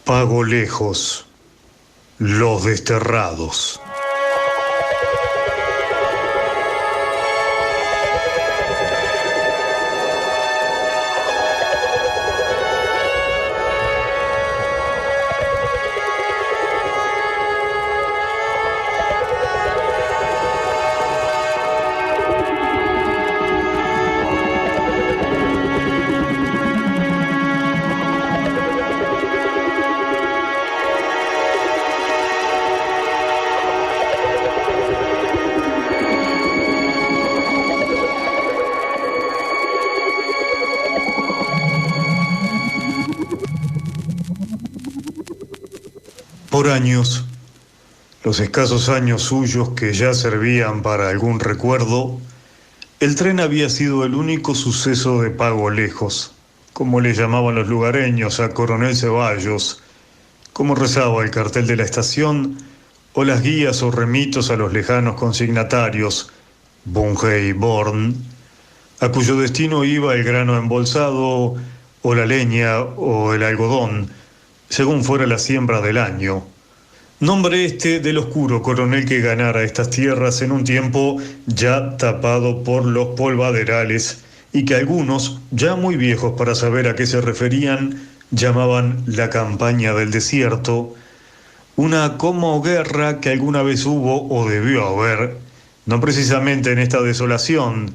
Pago lejos, los desterrados. Por años, los escasos años suyos que ya servían para algún recuerdo, el tren había sido el único suceso de pago lejos, como le llamaban los lugareños a Coronel Ceballos, como rezaba el cartel de la estación, o las guías o remitos a los lejanos consignatarios, Bunge y Born, a cuyo destino iba el grano embolsado, o la leña, o el algodón, según fuera la siembra del año. Nombre este del oscuro coronel que ganara estas tierras en un tiempo ya tapado por los polvaderales y que algunos, ya muy viejos para saber a qué se referían, llamaban la campaña del desierto, una como guerra que alguna vez hubo o debió haber, no precisamente en esta desolación,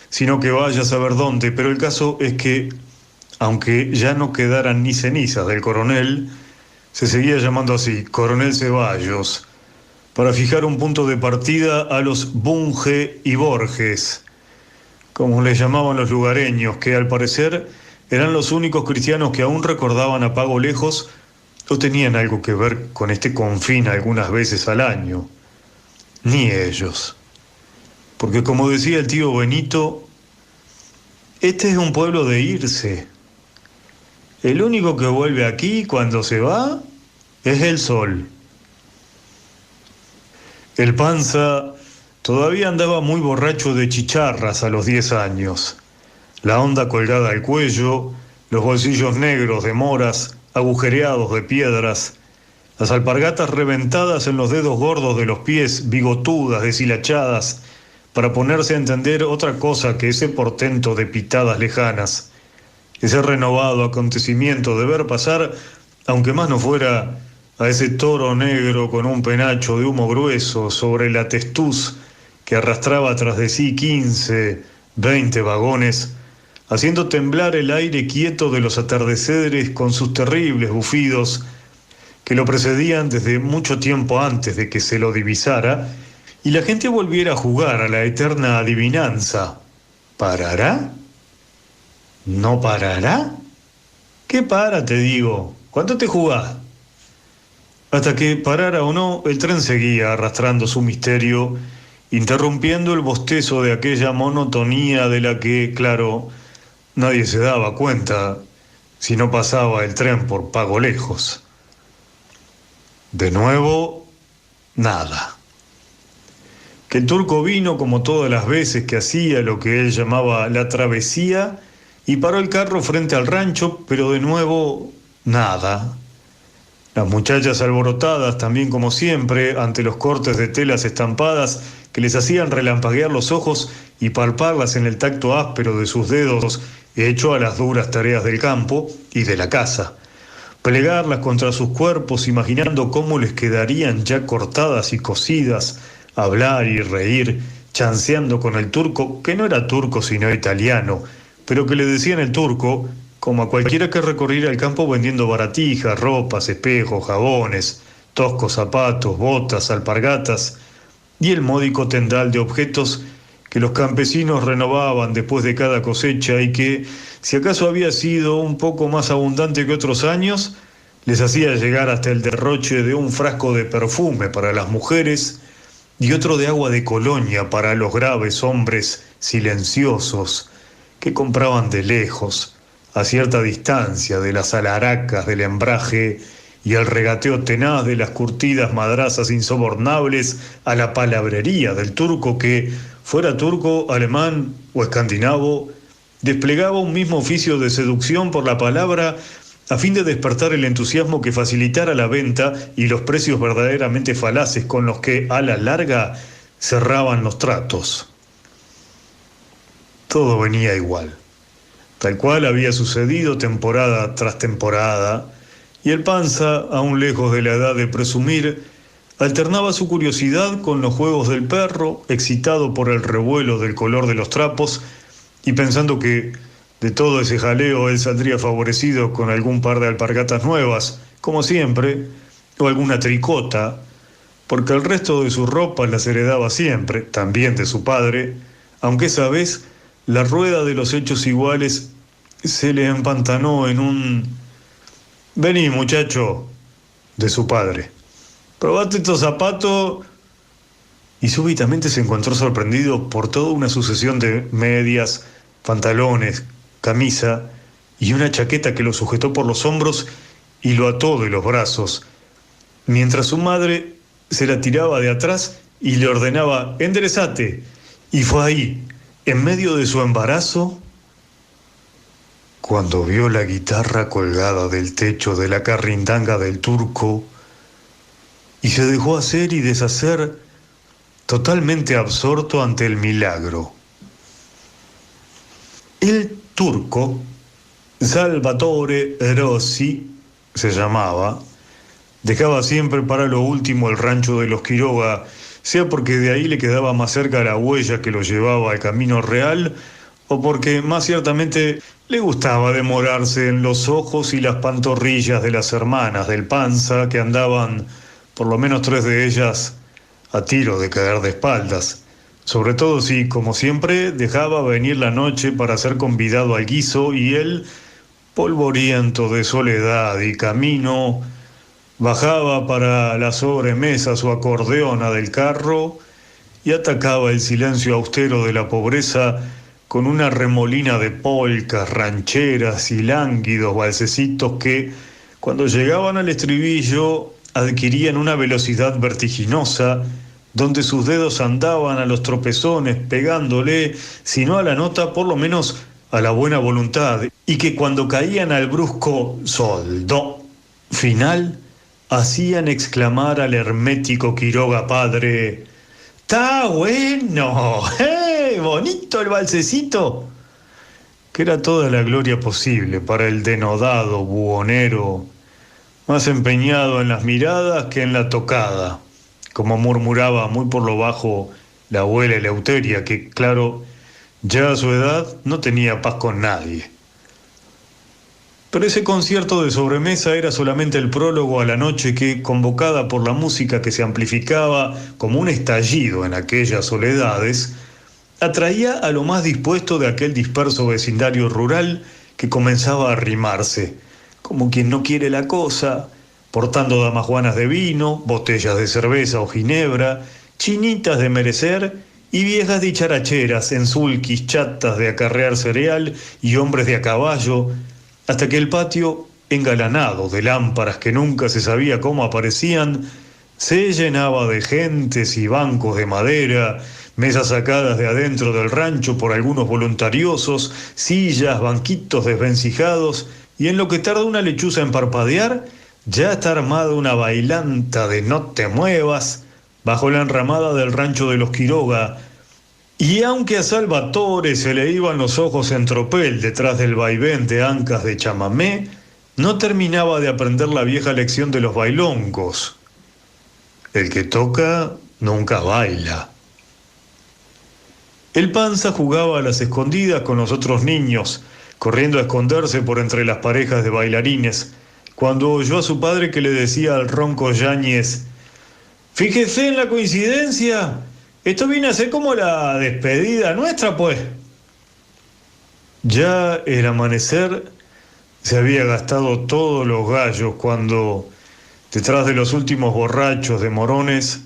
sino que vaya a saber dónde, pero el caso es que, aunque ya no quedaran ni cenizas del coronel, se seguía llamando así, Coronel Ceballos, para fijar un punto de partida a los Bunge y Borges, como les llamaban los lugareños, que al parecer eran los únicos cristianos que aún recordaban a Pago Lejos o tenían algo que ver con este confín algunas veces al año. Ni ellos. Porque como decía el tío Benito, este es un pueblo de irse. El único que vuelve aquí cuando se va es el sol. El Panza todavía andaba muy borracho de chicharras a los 10 años. La honda colgada al cuello, los bolsillos negros de moras, agujereados de piedras, las alpargatas reventadas en los dedos gordos de los pies, bigotudas, deshilachadas, para ponerse a entender otra cosa que ese portento de pitadas lejanas. Ese renovado acontecimiento de ver pasar, aunque más no fuera, a ese toro negro con un penacho de humo grueso sobre la testuz que arrastraba tras de sí 15, 20 vagones, haciendo temblar el aire quieto de los atardeceres con sus terribles bufidos que lo precedían desde mucho tiempo antes de que se lo divisara y la gente volviera a jugar a la eterna adivinanza. ¿Parará? ¿No parará? ¿Qué para, te digo? ¿Cuánto te jugás? Hasta que, parara o no, el tren seguía arrastrando su misterio, interrumpiendo el bostezo de aquella monotonía de la que, claro, nadie se daba cuenta si no pasaba el tren por Pago Lejos. De nuevo, nada. Que el turco vino como todas las veces que hacía lo que él llamaba la travesía, y paró el carro frente al rancho, pero de nuevo, nada. Las muchachas alborotadas, también como siempre, ante los cortes de telas estampadas que les hacían relampaguear los ojos y palparlas en el tacto áspero de sus dedos, hecho a las duras tareas del campo y de la casa. Plegarlas contra sus cuerpos, imaginando cómo les quedarían ya cortadas y cosidas, hablar y reír, chanceando con el turco, que no era turco sino italiano, pero que le decían el turco, como a cualquiera que recorriera el campo vendiendo baratijas, ropas, espejos, jabones, toscos zapatos, botas, alpargatas y el módico tendal de objetos que los campesinos renovaban después de cada cosecha y que, si acaso había sido un poco más abundante que otros años, les hacía llegar hasta el derroche de un frasco de perfume para las mujeres y otro de agua de colonia para los graves hombres silenciosos que compraban de lejos, a cierta distancia de las alaracas del embraje y el regateo tenaz de las curtidas madrazas insobornables a la palabrería del turco que, fuera turco, alemán o escandinavo, desplegaba un mismo oficio de seducción por la palabra a fin de despertar el entusiasmo que facilitara la venta y los precios verdaderamente falaces con los que, a la larga, cerraban los tratos. Todo venía igual, tal cual había sucedido temporada tras temporada, y el panza, aún lejos de la edad de presumir, alternaba su curiosidad con los juegos del perro, excitado por el revuelo del color de los trapos, y pensando que de todo ese jaleo él saldría favorecido con algún par de alpargatas nuevas, como siempre, o alguna tricota, porque el resto de sus ropas las heredaba siempre, también de su padre, aunque esa vez la rueda de los hechos iguales se le empantanó en un «Vení, muchacho», de su padre. «Probate estos zapatos», y súbitamente se encontró sorprendido por toda una sucesión de medias, pantalones, camisa y una chaqueta que lo sujetó por los hombros y lo ató de los brazos, mientras su madre se la tiraba de atrás y le ordenaba «enderezate», y fue ahí, en medio de su embarazo, cuando vio la guitarra colgada del techo de la carrindanga del turco y se dejó hacer y deshacer totalmente absorto ante el milagro. El turco, Salvatore Rossi se llamaba, dejaba siempre para lo último el rancho de los Quiroga, sea porque de ahí le quedaba más cerca la huella que lo llevaba al camino real, o porque más ciertamente le gustaba demorarse en los ojos y las pantorrillas de las hermanas del panza, que andaban, por lo menos 3 de ellas, a tiro de caer de espaldas, sobre todo si, como siempre, dejaba venir la noche para ser convidado al guiso y él, polvoriento de soledad y camino, bajaba para la sobremesa su acordeona del carro y atacaba el silencio austero de la pobreza con una remolina de polcas, rancheras y lánguidos valsecitos que, cuando llegaban al estribillo, adquirían una velocidad vertiginosa, donde sus dedos andaban a los tropezones pegándole, si no a la nota, por lo menos a la buena voluntad, y que cuando caían al brusco sol, do final, hacían exclamar al hermético Quiroga padre: «¡Está bueno! ¡Bonito el valsecito!», que era toda la gloria posible para el denodado buhonero, más empeñado en las miradas que en la tocada, como murmuraba muy por lo bajo la abuela Eleuteria, que, claro, ya a su edad no tenía paz con nadie. Pero ese concierto de sobremesa era solamente el prólogo a la noche que, convocada por la música que se amplificaba como un estallido en aquellas soledades, atraía a lo más dispuesto de aquel disperso vecindario rural que comenzaba a arrimarse, como quien no quiere la cosa, portando damajuanas de vino, botellas de cerveza o ginebra, chinitas de merecer y viejas dicharacheras en sulquis chatas de acarrear cereal y hombres de a caballo, hasta que el patio, engalanado de lámparas que nunca se sabía cómo aparecían, se llenaba de gentes y bancos de madera, mesas sacadas de adentro del rancho por algunos voluntariosos, sillas, banquitos desvencijados, y en lo que tarda una lechuza en parpadear, ya está armada una bailanta de no te muevas bajo la enramada del rancho de los Quiroga, y aunque a Salvatore se le iban los ojos en tropel detrás del vaivén de ancas de chamamé, no terminaba de aprender la vieja lección de los bailongos: el que toca nunca baila. El panza jugaba a las escondidas con los otros niños, corriendo a esconderse por entre las parejas de bailarines, cuando oyó a su padre que le decía al ronco Yáñez: «Fíjese en la coincidencia, esto viene a ser como la despedida nuestra, pues». Ya el amanecer se había gastado todos los gallos cuando, detrás de los últimos borrachos de morones,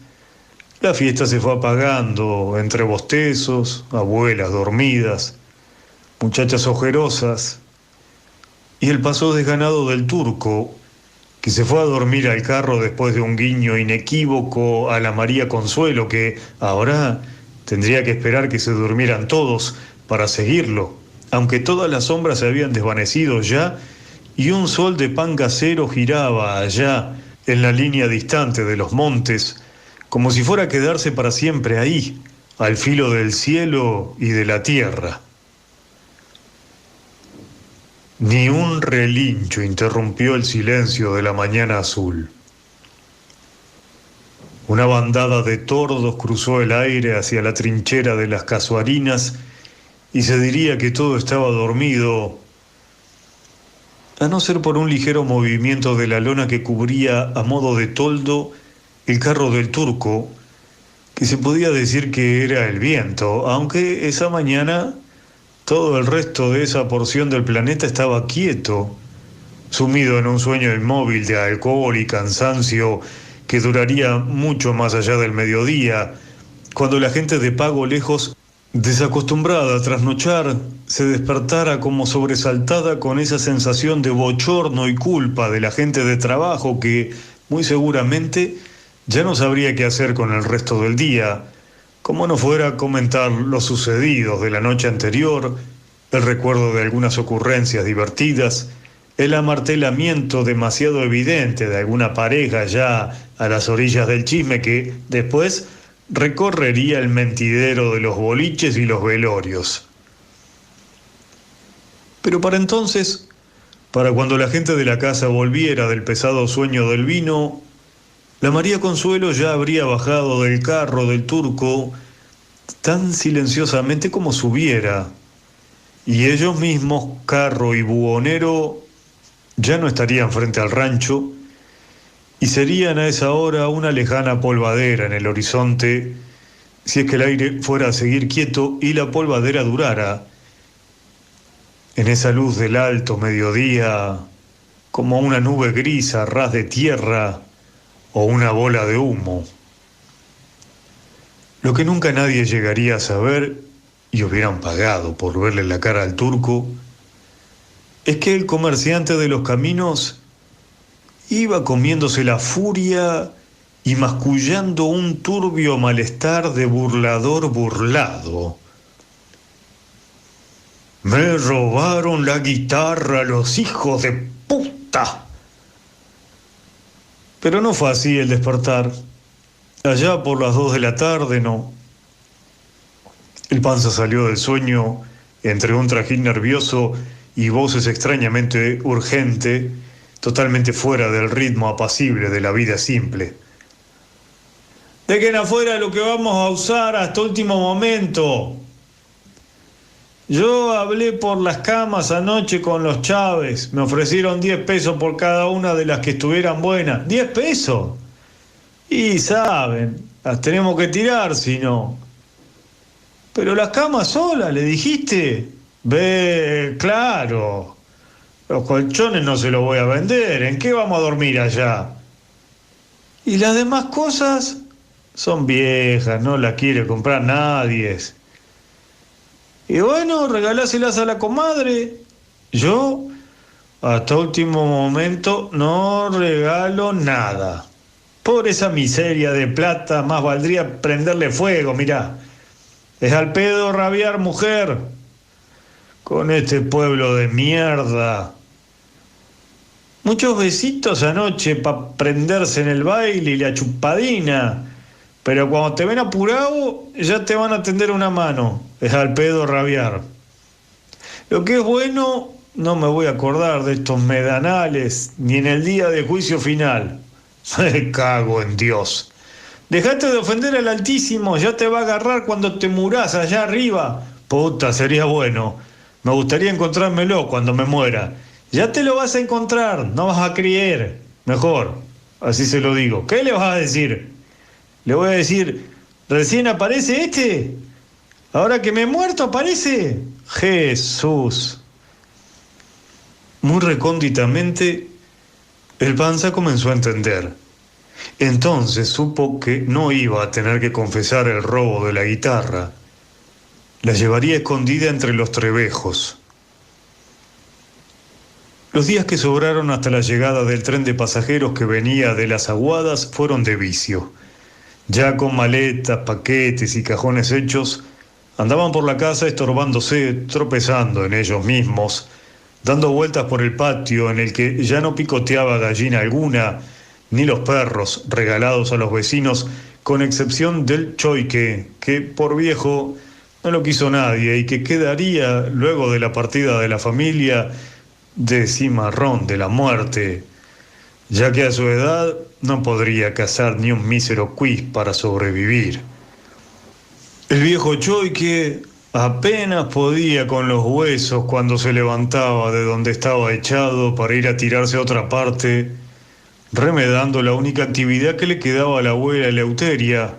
la fiesta se fue apagando entre bostezos, abuelas dormidas, muchachas ojerosas, y el paso desganado del turco, que se fue a dormir al carro después de un guiño inequívoco a la María Consuelo, que ahora tendría que esperar que se durmieran todos para seguirlo, aunque todas las sombras se habían desvanecido ya y un sol de pan casero giraba allá, en la línea distante de los montes, como si fuera a quedarse para siempre ahí, al filo del cielo y de la tierra. Ni un relincho interrumpió el silencio de la mañana azul. Una bandada de tordos cruzó el aire hacia la trinchera de las casuarinas y se diría que todo estaba dormido, a no ser por un ligero movimiento de la lona que cubría a modo de toldo el carro del turco, que se podía decir que era el viento, aunque esa mañana todo el resto de esa porción del planeta estaba quieto, sumido en un sueño inmóvil de alcohol y cansancio que duraría mucho más allá del mediodía, cuando la gente de Pago Lejos, desacostumbrada a trasnochar, se despertara como sobresaltada con esa sensación de bochorno y culpa de la gente de trabajo que, muy seguramente, ya no sabría qué hacer con el resto del día, como no fuera a comentar los sucedidos de la noche anterior, el recuerdo de algunas ocurrencias divertidas, el amartelamiento demasiado evidente de alguna pareja ya a las orillas del chisme que después recorrería el mentidero de los boliches y los velorios. Pero para entonces, para cuando la gente de la casa volviera del pesado sueño del vino, la María Consuelo ya habría bajado del carro del turco tan silenciosamente como subiera, y ellos mismos, carro y buhonero, ya no estarían frente al rancho, y serían a esa hora una lejana polvadera en el horizonte, si es que el aire fuera a seguir quieto y la polvadera durara, en esa luz del alto mediodía, como una nube gris a ras de tierra o una bola de humo. Lo que nunca nadie llegaría a saber, y hubieran pagado por verle la cara al turco, es que el comerciante de los caminos iba comiéndose la furia y mascullando un turbio malestar de burlador burlado. Me robaron la guitarra los hijos de puta. Pero no fue así el despertar. Allá por las 2 de la tarde, no. El panza salió del sueño entre un trajín nervioso y voces extrañamente urgentes, totalmente fuera del ritmo apacible de la vida simple. Dejen afuera lo que vamos a usar hasta último momento. Yo hablé por las camas anoche con los Chávez. Me ofrecieron 10 pesos por cada una de las que estuvieran buenas. ¿10 pesos? Y saben, las tenemos que tirar si no. Pero las camas solas, ¿le dijiste? Ve, claro. Los colchones no se los voy a vender. ¿En qué vamos a dormir allá? Y las demás cosas son viejas, no las quiere comprar nadie. Y bueno, regaláselas a la comadre. Yo, hasta último momento, no regalo nada. Por esa miseria de plata, más valdría prenderle fuego, mirá. Es al pedo rabiar, mujer, con este pueblo de mierda. Muchos besitos anoche para prenderse en el baile y la chupadina, pero cuando te ven apurado, ya te van a tender una mano. Es al pedo rabiar. Lo que es bueno, no me voy a acordar de estos medanales, ni en el día de juicio final. Me cago en Dios. Dejate de ofender al Altísimo, ya te va a agarrar cuando te murás allá arriba. Puta, sería bueno. Me gustaría encontrármelo cuando me muera. Ya te lo vas a encontrar, no vas a creer. Mejor, así se lo digo. ¿Qué le vas a decir? Le voy a decir, ¿recién aparece este? ¿Ahora que me he muerto aparece? Jesús. Muy recónditamente, el panza comenzó a entender. Entonces supo que no iba a tener que confesar el robo de la guitarra. La llevaría escondida entre los trebejos. Los días que sobraron hasta la llegada del tren de pasajeros que venía de las Aguadas fueron de vicio. Ya con maletas, paquetes y cajones hechos, andaban por la casa estorbándose, tropezando en ellos mismos, dando vueltas por el patio en el que ya no picoteaba gallina alguna, ni los perros regalados a los vecinos, con excepción del choique, que por viejo no lo quiso nadie y que quedaría, luego de la partida de la familia, de cimarrón de la muerte, ya que a su edad no podría cazar ni un mísero quiz para sobrevivir. El viejo choique apenas podía con los huesos cuando se levantaba de donde estaba echado para ir a tirarse a otra parte, remedando la única actividad que le quedaba a la abuela Eleuteria,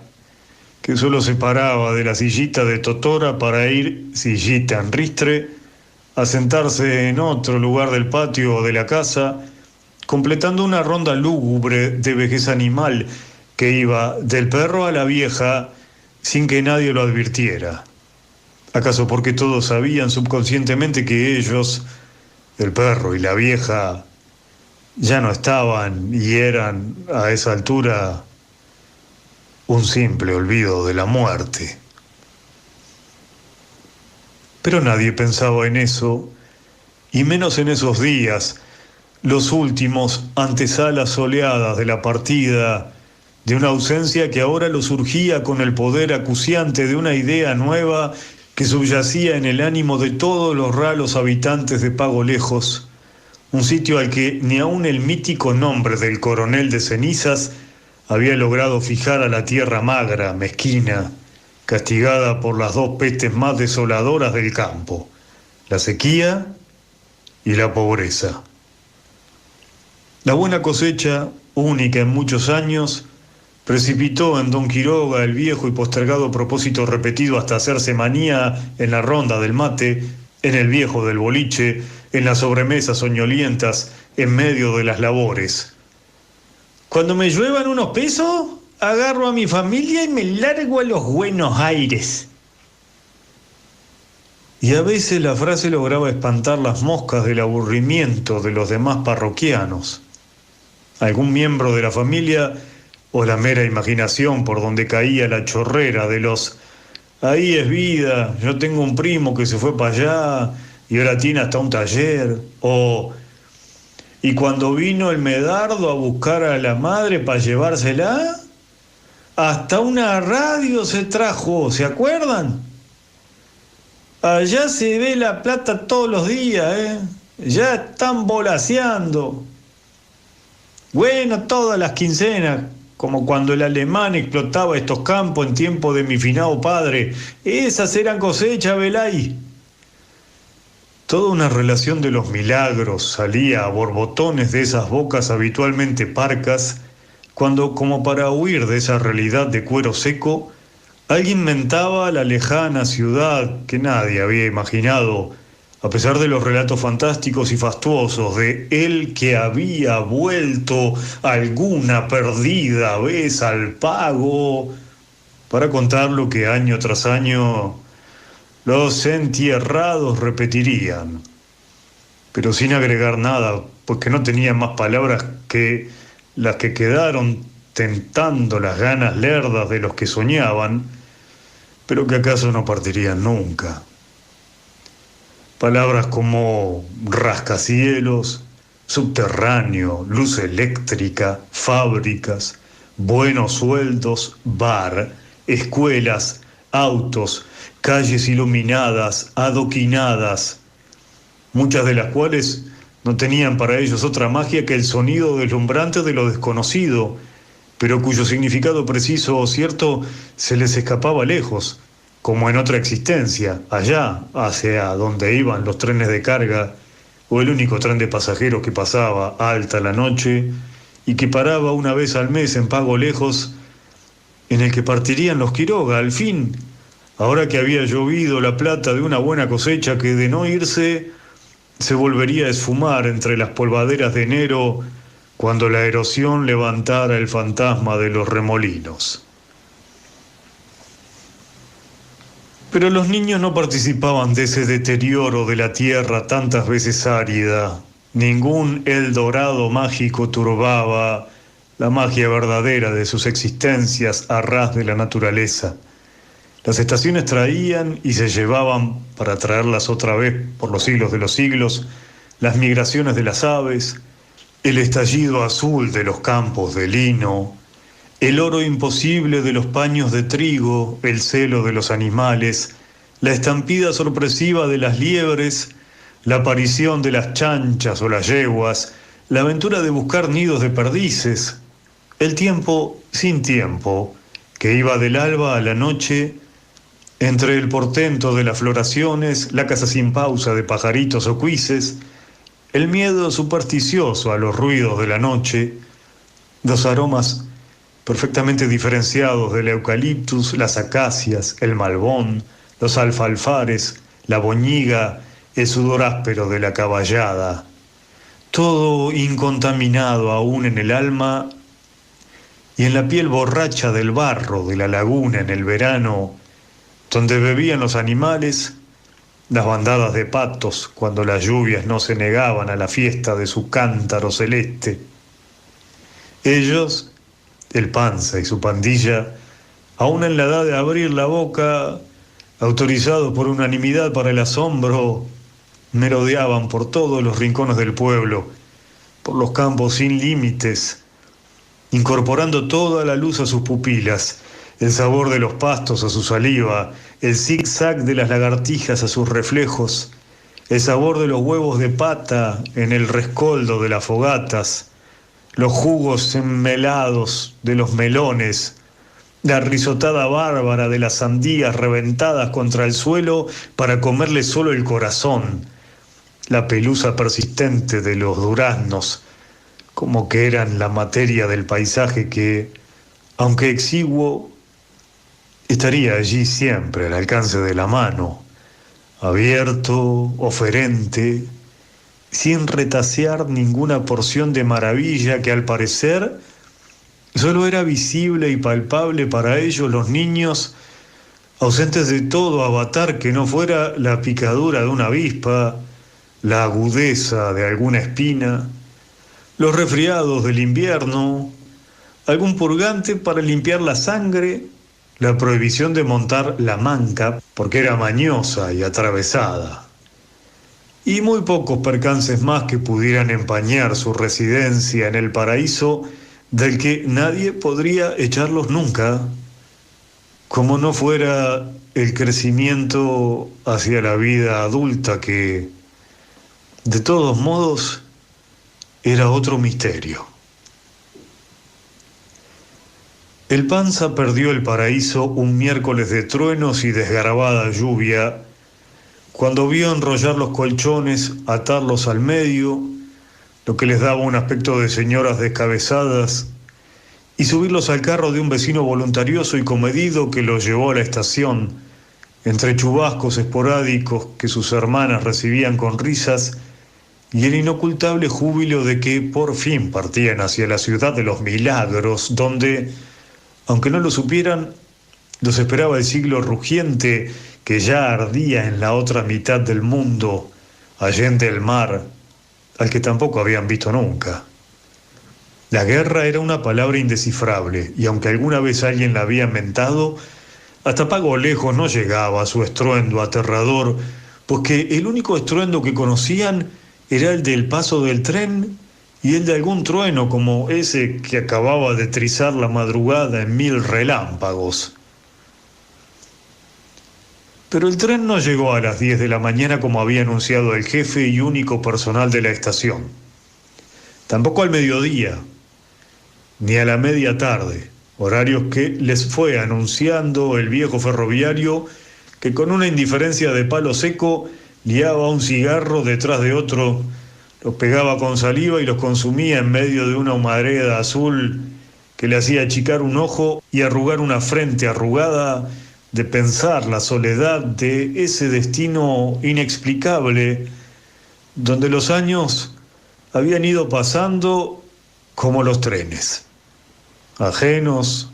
que solo se paraba de la sillita de totora para ir, sillita en ristre, a sentarse en otro lugar del patio o de la casa, completando una ronda lúgubre de vejez animal que iba del perro a la vieja sin que nadie lo advirtiera. ¿Acaso porque todos sabían subconscientemente que ellos, el perro y la vieja, ya no estaban y eran a esa altura un simple olvido de la muerte? Pero nadie pensaba en eso, y menos en esos días, los últimos antesalas soleadas de la partida, de una ausencia que ahora lo surgía con el poder acuciante de una idea nueva que subyacía en el ánimo de todos los ralos habitantes de Pago Lejos, un sitio al que ni aun el mítico nombre del coronel de cenizas había logrado fijar a la tierra magra, mezquina, castigada por las dos pestes más desoladoras del campo, la sequía y la pobreza. La buena cosecha, única en muchos años, precipitó en don Quiroga el viejo y postergado propósito repetido hasta hacerse manía en la ronda del mate, en el viejo del boliche, en las sobremesas soñolientas, en medio de las labores. Cuando me lluevan unos pesos, agarro a mi familia y me largo a los Buenos Aires. Y a veces la frase lograba espantar las moscas del aburrimiento de los demás parroquianos. Algún miembro de la familia o la mera imaginación por donde caía la chorrera de los "ahí es vida, yo tengo un primo que se fue para allá y ahora tiene hasta un taller", o "y cuando vino el Medardo a buscar a la madre para llevársela, hasta una radio se trajo, ¿se acuerdan? Allá se ve la plata todos los días, ya están volaseando. Bueno, todas las quincenas, como cuando el alemán explotaba estos campos en tiempo de mi finado padre. Esas eran cosechas, Velay". Toda una relación de los milagros salía a borbotones de esas bocas habitualmente parcas, cuando, como para huir de esa realidad de cuero seco, alguien mentaba la lejana ciudad que nadie había imaginado, a pesar de los relatos fantásticos y fastuosos de el que había vuelto alguna perdida vez al pago, para contar lo que año tras año los entierrados repetirían, pero sin agregar nada, pues que no tenían más palabras que las que quedaron tentando las ganas lerdas de los que soñaban, pero que acaso no partirían nunca. Palabras como rascacielos, subterráneo, luz eléctrica, fábricas, buenos sueldos, bar, escuelas, autos, calles iluminadas, adoquinadas, muchas de las cuales no tenían para ellos otra magia que el sonido deslumbrante de lo desconocido, pero cuyo significado preciso o cierto se les escapaba lejos, como en otra existencia, allá, hacia donde iban los trenes de carga, o el único tren de pasajeros que pasaba alta la noche y que paraba una vez al mes en Pago Lejos, en el que partirían los Quiroga, al fin, ahora que había llovido la plata de una buena cosecha que, de no irse, se volvería a esfumar entre las polvaderas de enero cuando la erosión levantara el fantasma de los remolinos. Pero los niños no participaban de ese deterioro de la tierra tantas veces árida. Ningún Eldorado mágico turbaba la magia verdadera de sus existencias a ras de la naturaleza. Las estaciones traían y se llevaban, para traerlas otra vez por los siglos de los siglos, las migraciones de las aves, el estallido azul de los campos de lino, el oro imposible de los paños de trigo, el celo de los animales, la estampida sorpresiva de las liebres, la aparición de las chanchas o las yeguas, la aventura de buscar nidos de perdices, el tiempo sin tiempo, que iba del alba a la noche, entre el portento de las floraciones, la caza sin pausa de pajaritos o cuises, el miedo supersticioso a los ruidos de la noche, los aromas perfectamente diferenciados del eucaliptus, las acacias, el malbón, los alfalfares, la boñiga, el sudor áspero de la caballada, todo incontaminado aún en el alma y en la piel borracha del barro de la laguna en el verano, donde bebían los animales, las bandadas de patos cuando las lluvias no se negaban a la fiesta de su cántaro celeste. Ellos, el Panza y su pandilla, aún en la edad de abrir la boca, autorizados por unanimidad para el asombro, merodeaban por todos los rincones del pueblo, por los campos sin límites, incorporando toda la luz a sus pupilas, el sabor de los pastos a su saliva, el zig-zag de las lagartijas a sus reflejos, el sabor de los huevos de pata en el rescoldo de las fogatas, los jugos enmelados de los melones, la risotada bárbara de las sandías reventadas contra el suelo para comerle solo el corazón, la pelusa persistente de los duraznos, como que eran la materia del paisaje que, aunque exiguo, estaría allí siempre al alcance de la mano, abierto, oferente, sin retasear ninguna porción de maravilla que al parecer solo era visible y palpable para ellos los niños, ausentes de todo avatar que no fuera la picadura de una avispa, la agudeza de alguna espina, los resfriados del invierno, algún purgante para limpiar la sangre, la prohibición de montar la manca porque era mañosa y atravesada, y muy pocos percances más que pudieran empañar su residencia en el paraíso del que nadie podría echarlos nunca, como no fuera el crecimiento hacia la vida adulta que, de todos modos, era otro misterio. El Panza perdió el paraíso un miércoles de truenos y desgarbada lluvia, cuando vio enrollar los colchones, atarlos al medio, lo que les daba un aspecto de señoras descabezadas, y subirlos al carro de un vecino voluntarioso y comedido que los llevó a la estación, entre chubascos esporádicos que sus hermanas recibían con risas, y el inocultable júbilo de que por fin partían hacia la ciudad de los milagros, donde, aunque no lo supieran, los esperaba el siglo rugiente que ya ardía en la otra mitad del mundo, allende el mar, al que tampoco habían visto nunca. La guerra era una palabra indescifrable, y aunque alguna vez alguien la había mentado, hasta Pago Lejos no llegaba a su estruendo aterrador, pues que el único estruendo que conocían era el del paso del tren y el de algún trueno como ese que acababa de trizar la madrugada en 1000 relámpagos. Pero el tren no llegó a las 10 de la mañana como había anunciado el jefe y único personal de la estación. Tampoco al mediodía, ni a la media tarde, horarios que les fue anunciando el viejo ferroviario que con una indiferencia de palo seco liaba un cigarro detrás de otro, los pegaba con saliva y los consumía en medio de una humareda azul que le hacía achicar un ojo y arrugar una frente arrugada de pensar la soledad de ese destino inexplicable donde los años habían ido pasando como los trenes, ajenos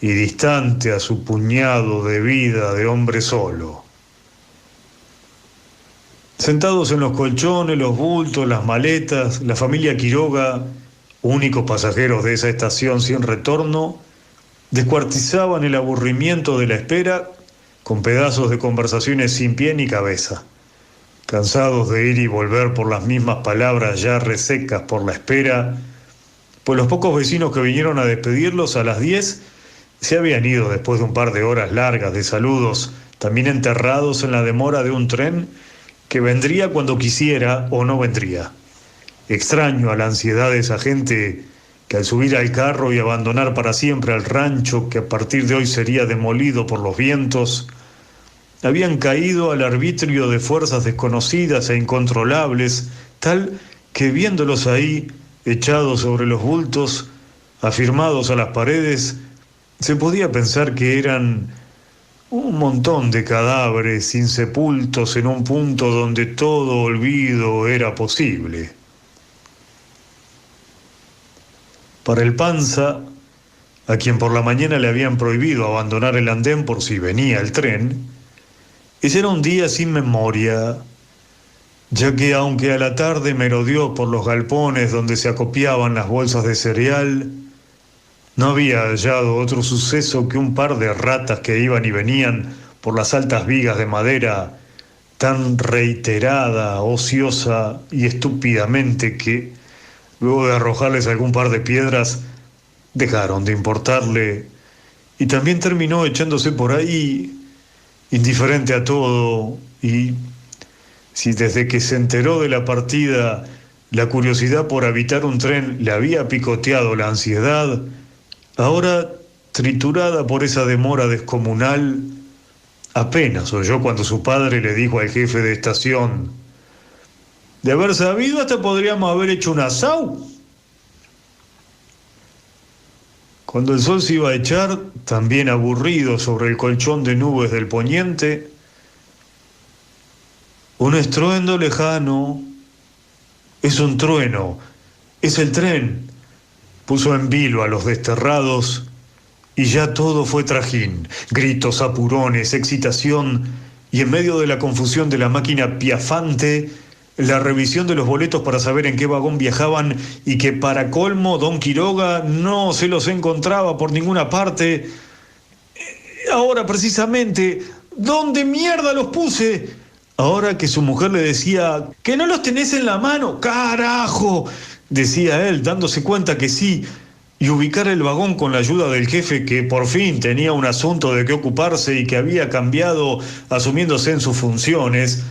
y distante a su puñado de vida de hombre solo. Sentados en los colchones, los bultos, las maletas, la familia Quiroga, únicos pasajeros de esa estación sin retorno, descuartizaban el aburrimiento de la espera con pedazos de conversaciones sin pie ni cabeza. cansados de ir y volver por las mismas palabras ya resecas por la espera, pues los pocos vecinos que vinieron a despedirlos a las 10 se habían ido después de un par de horas largas de saludos, también enterrados en la demora de un tren que vendría cuando quisiera o no vendría. Extraño a la ansiedad de esa gente que al subir al carro y abandonar para siempre al rancho que a partir de hoy sería demolido por los vientos, habían caído al arbitrio de fuerzas desconocidas e incontrolables, tal que viéndolos ahí, echados sobre los bultos, afirmados a las paredes, se podía pensar que eran un montón de cadáveres insepultos en un punto donde todo olvido era posible. Para el Panza, a quien por la mañana le habían prohibido abandonar el andén por si venía el tren, ese era un día sin memoria, ya que aunque a la tarde merodeó por los galpones donde se acopiaban las bolsas de cereal, no había hallado otro suceso que un par de ratas que iban y venían por las altas vigas de madera, tan reiterada, ociosa y estúpidamente que, luego de arrojarles algún par de piedras, dejaron de importarle y también terminó echándose por ahí, indiferente a todo, y si desde que se enteró de la partida la curiosidad por habitar un tren le había picoteado la ansiedad, ahora, triturada por esa demora descomunal, apenas oyó cuando su padre le dijo al jefe de estación: de haber sabido hasta podríamos haber hecho un asado. Cuando el sol se iba a echar, también aburrido sobre el colchón de nubes del poniente, un estruendo lejano, es un trueno, es el tren, puso en vilo a los desterrados y ya todo fue trajín, gritos, apurones, excitación y en medio de la confusión de la máquina piafante, la revisión de los boletos para saber en qué vagón viajaban y que para colmo don Quiroga no se los encontraba por ninguna parte. Ahora precisamente, ¿dónde mierda los puse? Ahora que su mujer le decía, ¿que no los tenés en la mano? ¡Carajo!, decía él, dándose cuenta que sí, y ubicar el vagón con la ayuda del jefe que por fin tenía un asunto de qué ocuparse y que había cambiado asumiéndose en sus funciones,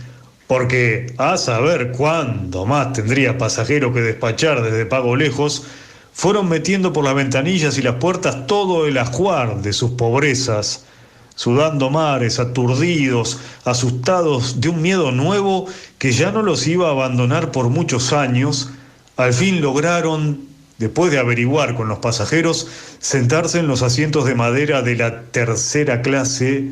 porque a saber cuándo más tendría pasajero que despachar desde Pago Lejos, fueron metiendo por las ventanillas y las puertas todo el ajuar de sus pobrezas, sudando mares, aturdidos, asustados de un miedo nuevo que ya no los iba a abandonar por muchos años. Al fin lograron, después de averiguar con los pasajeros, sentarse en los asientos de madera de la tercera clase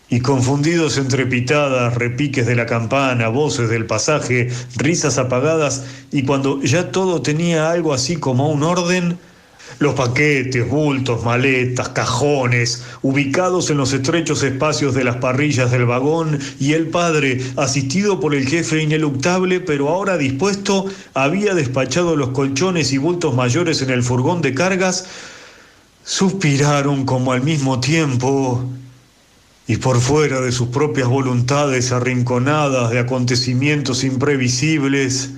y, confundidos entre pitadas, repiques de la campana, voces del pasaje, risas apagadas, y cuando ya todo tenía algo así como un orden, los paquetes, bultos, maletas, cajones, ubicados en los estrechos espacios de las parrillas del vagón, y el padre, asistido por el jefe ineluctable, pero ahora dispuesto, había despachado los colchones y bultos mayores en el furgón de cargas, suspiraron como al mismo tiempo, y por fuera de sus propias voluntades arrinconadas de acontecimientos imprevisibles,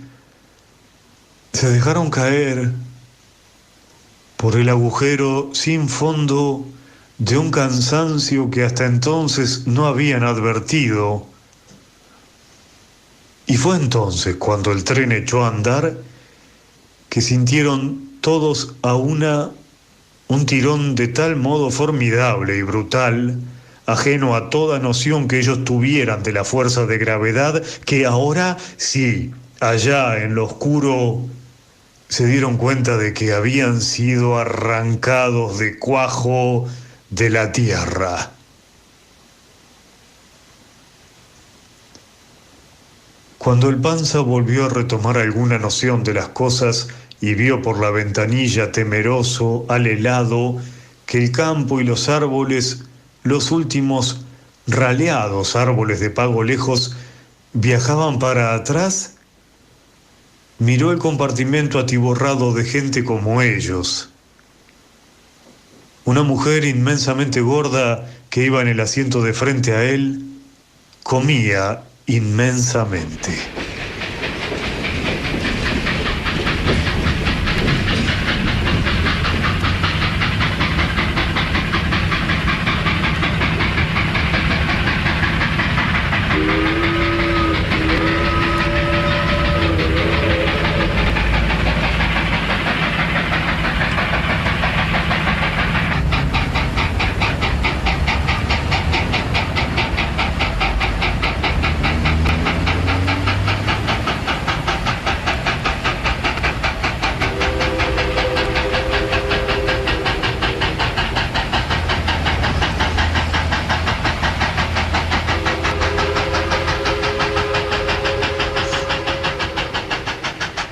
se dejaron caer por el agujero sin fondo de un cansancio que hasta entonces no habían advertido. Y fue entonces cuando el tren echó a andar que sintieron todos a una un tirón de tal modo formidable y brutal, ajeno a toda noción que ellos tuvieran de la fuerza de gravedad, que ahora sí, allá en lo oscuro, se dieron cuenta de que habían sido arrancados de cuajo de la tierra. Cuando el Panza volvió a retomar alguna noción de las cosas y vio por la ventanilla temeroso al helado que el campo y los árboles, los últimos raleados árboles de Pago Lejos, viajaban para atrás, miró el compartimento atiborrado de gente como ellos. Una mujer inmensamente gorda que iba en el asiento de frente a él comía inmensamente.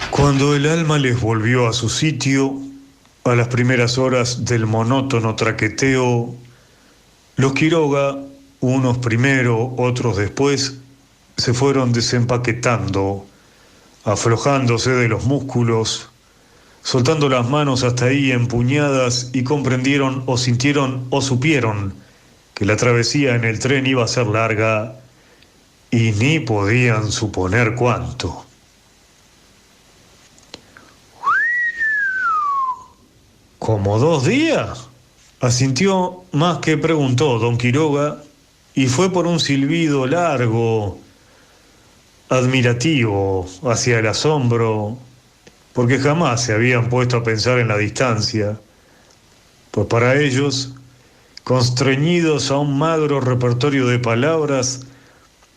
Cuando el alma les volvió a su sitio, a las primeras horas del monótono traqueteo, los Quiroga, unos primero, otros después, se fueron desempaquetando, aflojándose de los músculos, soltando las manos hasta ahí empuñadas y comprendieron o sintieron o supieron que la travesía en el tren iba a ser larga y ni podían suponer cuánto. ¿Como 2 días? Asintió más que preguntó don Quiroga, y fue por un silbido largo, admirativo, hacia el asombro, porque jamás se habían puesto a pensar en la distancia, pues para ellos, constreñidos a un magro repertorio de palabras,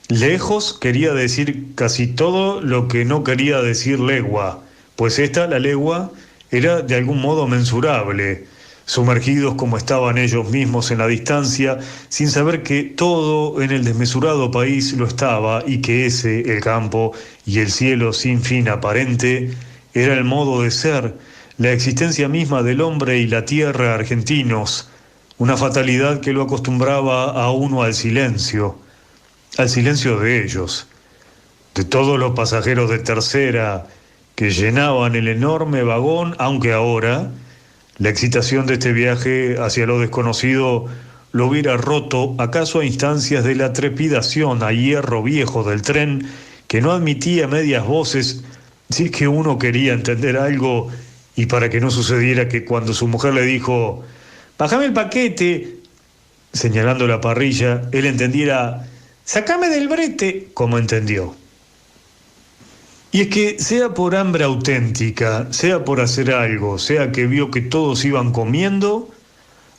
lejos quería decir casi todo lo que no quería decir legua, pues la legua, era de algún modo mensurable, sumergidos como estaban ellos mismos en la distancia, sin saber que todo en el desmesurado país lo estaba y que ese, el campo y el cielo sin fin aparente, era el modo de ser, la existencia misma del hombre y la tierra argentinos, una fatalidad que lo acostumbraba a uno al silencio de ellos, de todos los pasajeros de tercera, que llenaban el enorme vagón, aunque ahora la excitación de este viaje hacia lo desconocido lo hubiera roto acaso a instancias de la trepidación a hierro viejo del tren que no admitía medias voces si es que uno quería entender algo y para que no sucediera que cuando su mujer le dijo «Bájame el paquete», señalando la parrilla, él entendiera «Sácame del brete», como entendió. Y es que, sea por hambre auténtica, sea por hacer algo, sea que vio que todos iban comiendo,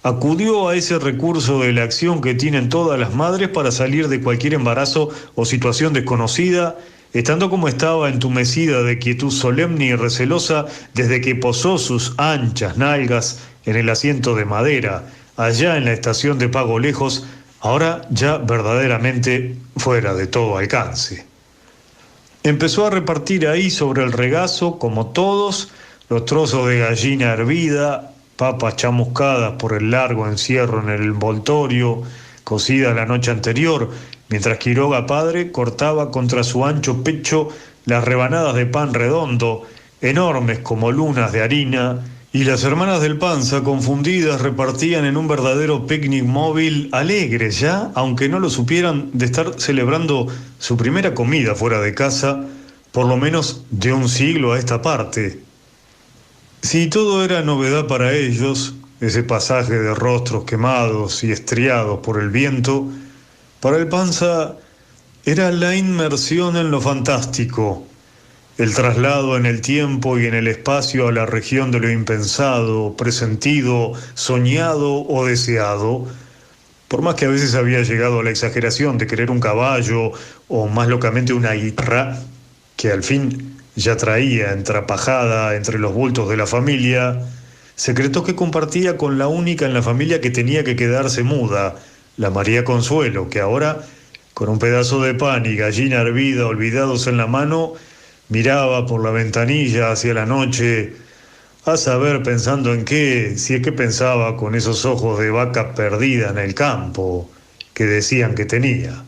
acudió a ese recurso de la acción que tienen todas las madres para salir de cualquier embarazo o situación desconocida, estando como estaba entumecida de quietud solemne y recelosa desde que posó sus anchas nalgas en el asiento de madera, allá en la estación de Pago Lejos, ahora ya verdaderamente fuera de todo alcance. Empezó a repartir ahí sobre el regazo, como todos, los trozos de gallina hervida, papas chamuscadas por el largo encierro en el envoltorio, cocidas la noche anterior, mientras Quiroga padre cortaba contra su ancho pecho las rebanadas de pan redondo, enormes como lunas de harina, y las hermanas del Panza, confundidas, repartían en un verdadero picnic móvil, alegres ya, aunque no lo supieran, de estar celebrando su primera comida fuera de casa, por lo menos de un siglo a esta parte. Si todo era novedad para ellos, ese pasaje de rostros quemados y estriados por el viento, para el Panza era la inmersión en lo fantástico, el traslado en el tiempo y en el espacio a la región de lo impensado, presentido, soñado o deseado, por más que a veces había llegado a la exageración de querer un caballo o más locamente una guitarra, que al fin ya traía entrapajada entre los bultos de la familia, secretos que compartía con la única en la familia que tenía que quedarse muda, la María Consuelo, que ahora, con un pedazo de pan y gallina hervida olvidados en la mano, miraba por la ventanilla hacia la noche, a saber pensando en qué, si es que pensaba con esos ojos de vaca perdida en el campo que decían que tenía.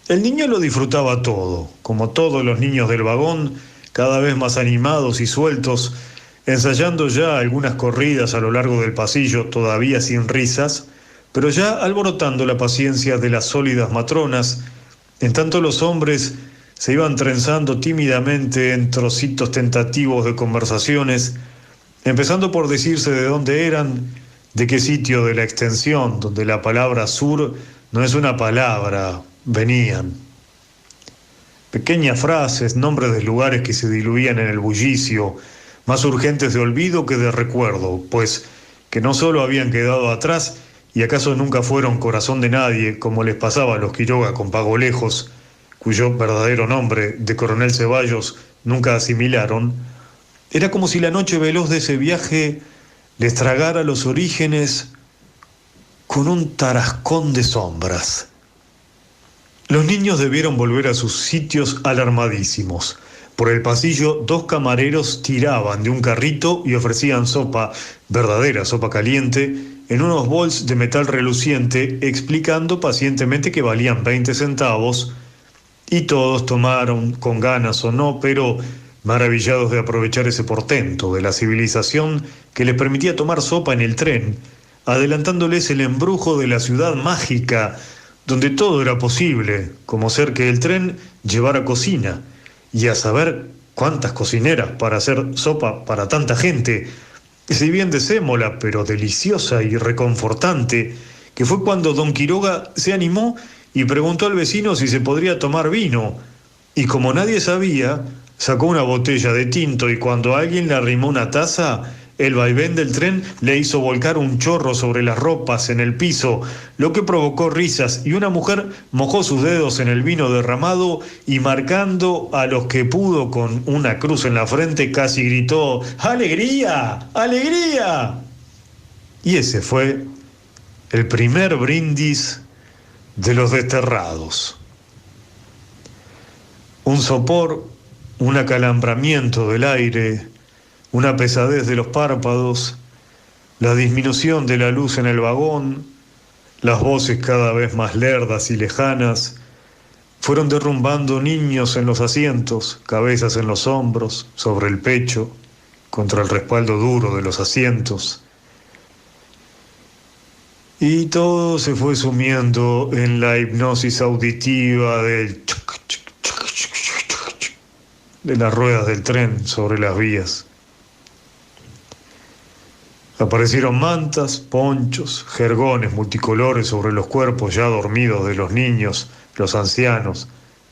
El niño lo disfrutaba todo, como todos los niños del vagón, cada vez más animados y sueltos, ensayando ya algunas corridas a lo largo del pasillo, todavía sin risas, pero ya alborotando la paciencia de las sólidas matronas, En tanto los hombres se iban trenzando tímidamente en trocitos tentativos de conversaciones, empezando por decirse de dónde eran, de qué sitio de la extensión, donde la palabra sur no es una palabra, venían. Pequeñas frases, nombres de lugares que se diluían en el bullicio, más urgentes de olvido que de recuerdo, pues que no solo habían quedado atrás y acaso nunca fueron corazón de nadie, como les pasaba a los Quiroga con Pago Lejos, cuyo verdadero nombre, de Coronel Ceballos, nunca asimilaron. Era como si la noche veloz de ese viaje les tragara los orígenes con un tarascón de sombras. Los niños debieron volver a sus sitios alarmadísimos. Por el pasillo, dos camareros tiraban de un carrito y ofrecían sopa, verdadera sopa caliente, en unos bols de metal reluciente, explicando pacientemente que valían 20 centavos, y todos tomaron, con ganas o no, pero maravillados de aprovechar ese portento de la civilización que les permitía tomar sopa en el tren, adelantándoles el embrujo de la ciudad mágica, donde todo era posible, como ser que el tren llevara cocina, y a saber cuántas cocineras para hacer sopa para tanta gente, si bien decémola, pero deliciosa y reconfortante, que fue cuando don Quiroga se animó y preguntó al vecino si se podría tomar vino, y como nadie sabía, sacó una botella de tinto y cuando alguien le arrimó una taza, el vaivén del tren le hizo volcar un chorro sobre las ropas en el piso, lo que provocó risas y una mujer mojó sus dedos en el vino derramado y marcando a los que pudo con una cruz en la frente casi gritó ¡Alegría! ¡Alegría! Y ese fue el primer brindis de los desterrados. Un sopor, un acalambramiento del aire, una pesadez de los párpados, la disminución de la luz en el vagón, las voces cada vez más lerdas y lejanas, fueron derrumbando niños en los asientos, cabezas en los hombros, sobre el pecho, contra el respaldo duro de los asientos. Y todo se fue sumiendo en la hipnosis auditiva de las ruedas del tren sobre las vías. Aparecieron mantas, ponchos, jergones multicolores sobre los cuerpos ya dormidos de los niños, los ancianos,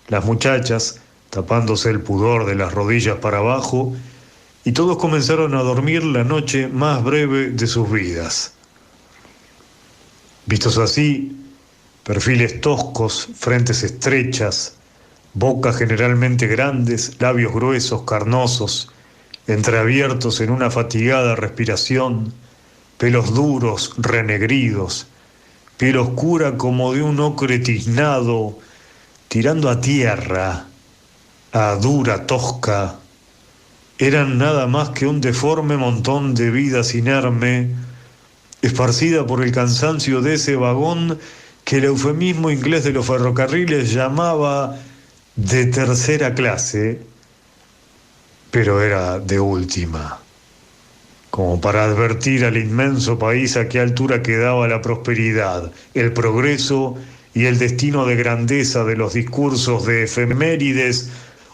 las muchachas, tapándose el pudor de las rodillas para abajo, y todos comenzaron a dormir la noche más breve de sus vidas. Vistos así, perfiles toscos, frentes estrechas, bocas generalmente grandes, labios gruesos, carnosos, entreabiertos en una fatigada respiración, pelos duros, renegridos, piel oscura como de un ocre tiznado, tirando a tierra, a dura tosca, eran nada más que un deforme montón de vida inerme, esparcida por el cansancio de ese vagón que el eufemismo inglés de los ferrocarriles llamaba de tercera clase, pero era de última, como para advertir al inmenso país a qué altura quedaba la prosperidad, el progreso y el destino de grandeza de los discursos de efemérides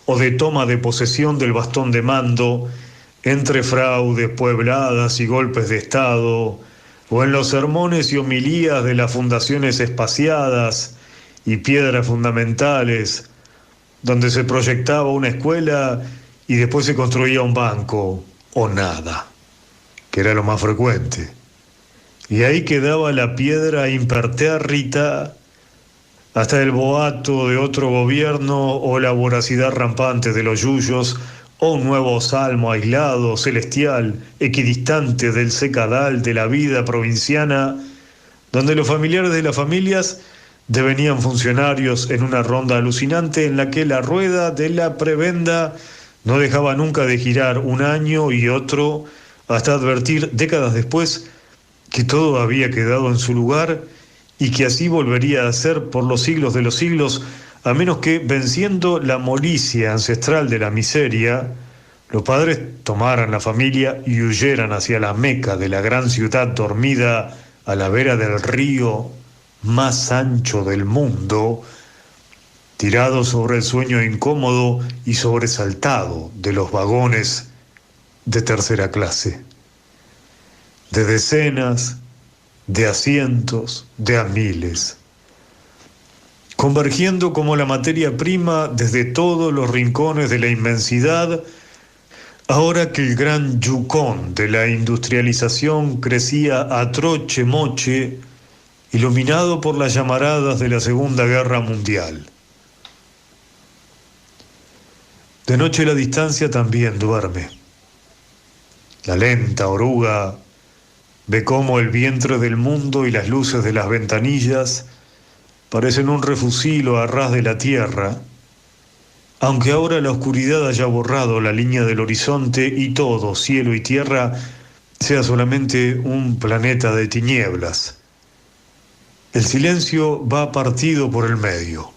o de toma de posesión del bastón de mando, entre fraudes, puebladas y golpes de Estado, o en los sermones y homilías de las fundaciones espaciadas y piedras fundamentales, donde se proyectaba una escuela y después se construía un banco, o nada, que era lo más frecuente. Y ahí quedaba la piedra impertérrita hasta el boato de otro gobierno o la voracidad rampante de los yuyos, o un nuevo salmo aislado, celestial, equidistante del secadal de la vida provinciana, donde los familiares de las familias devenían funcionarios en una ronda alucinante en la que la rueda de la prebenda no dejaba nunca de girar un año y otro, hasta advertir décadas después que todo había quedado en su lugar y que así volvería a ser por los siglos de los siglos, a menos que, venciendo la molicie ancestral de la miseria, los padres tomaran la familia y huyeran hacia la Meca de la gran ciudad dormida a la vera del río más ancho del mundo, tirado sobre el sueño incómodo y sobresaltado de los vagones de tercera clase, de decenas, de asientos, de a miles, convergiendo como la materia prima desde todos los rincones de la inmensidad, ahora que el gran Yukón de la industrialización crecía a troche moche, iluminado por las llamaradas de la Segunda Guerra Mundial. De noche la distancia también duerme. La lenta oruga ve cómo el vientre del mundo y las luces de las ventanillas parecen un refusilo a ras de la tierra, aunque ahora la oscuridad haya borrado la línea del horizonte y todo, cielo y tierra, sea solamente un planeta de tinieblas. El silencio va partido por el medio.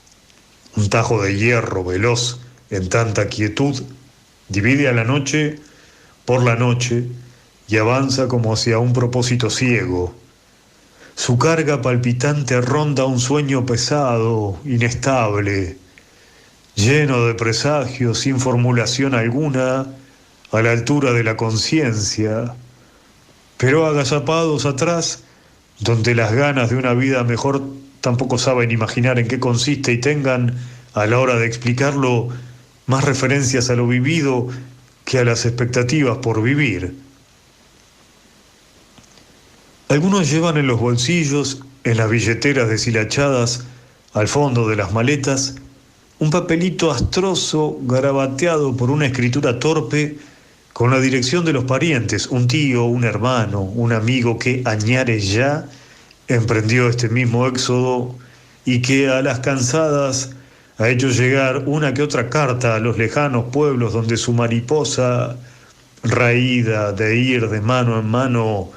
Un tajo de hierro veloz en tanta quietud divide a la noche por la noche y avanza como hacia un propósito ciego. Su carga palpitante ronda un sueño pesado, inestable, lleno de presagios, sin formulación alguna, a la altura de la conciencia, pero agazapados atrás, donde las ganas de una vida mejor tampoco saben imaginar en qué consiste y tengan, a la hora de explicarlo, más referencias a lo vivido que a las expectativas por vivir. Algunos llevan en los bolsillos, en las billeteras deshilachadas, al fondo de las maletas, un papelito astroso garabateado por una escritura torpe con la dirección de los parientes, un tío, un hermano, un amigo que añare ya emprendió este mismo éxodo y que a las cansadas ha hecho llegar una que otra carta a los lejanos pueblos donde su mariposa, raída de ir de mano en mano,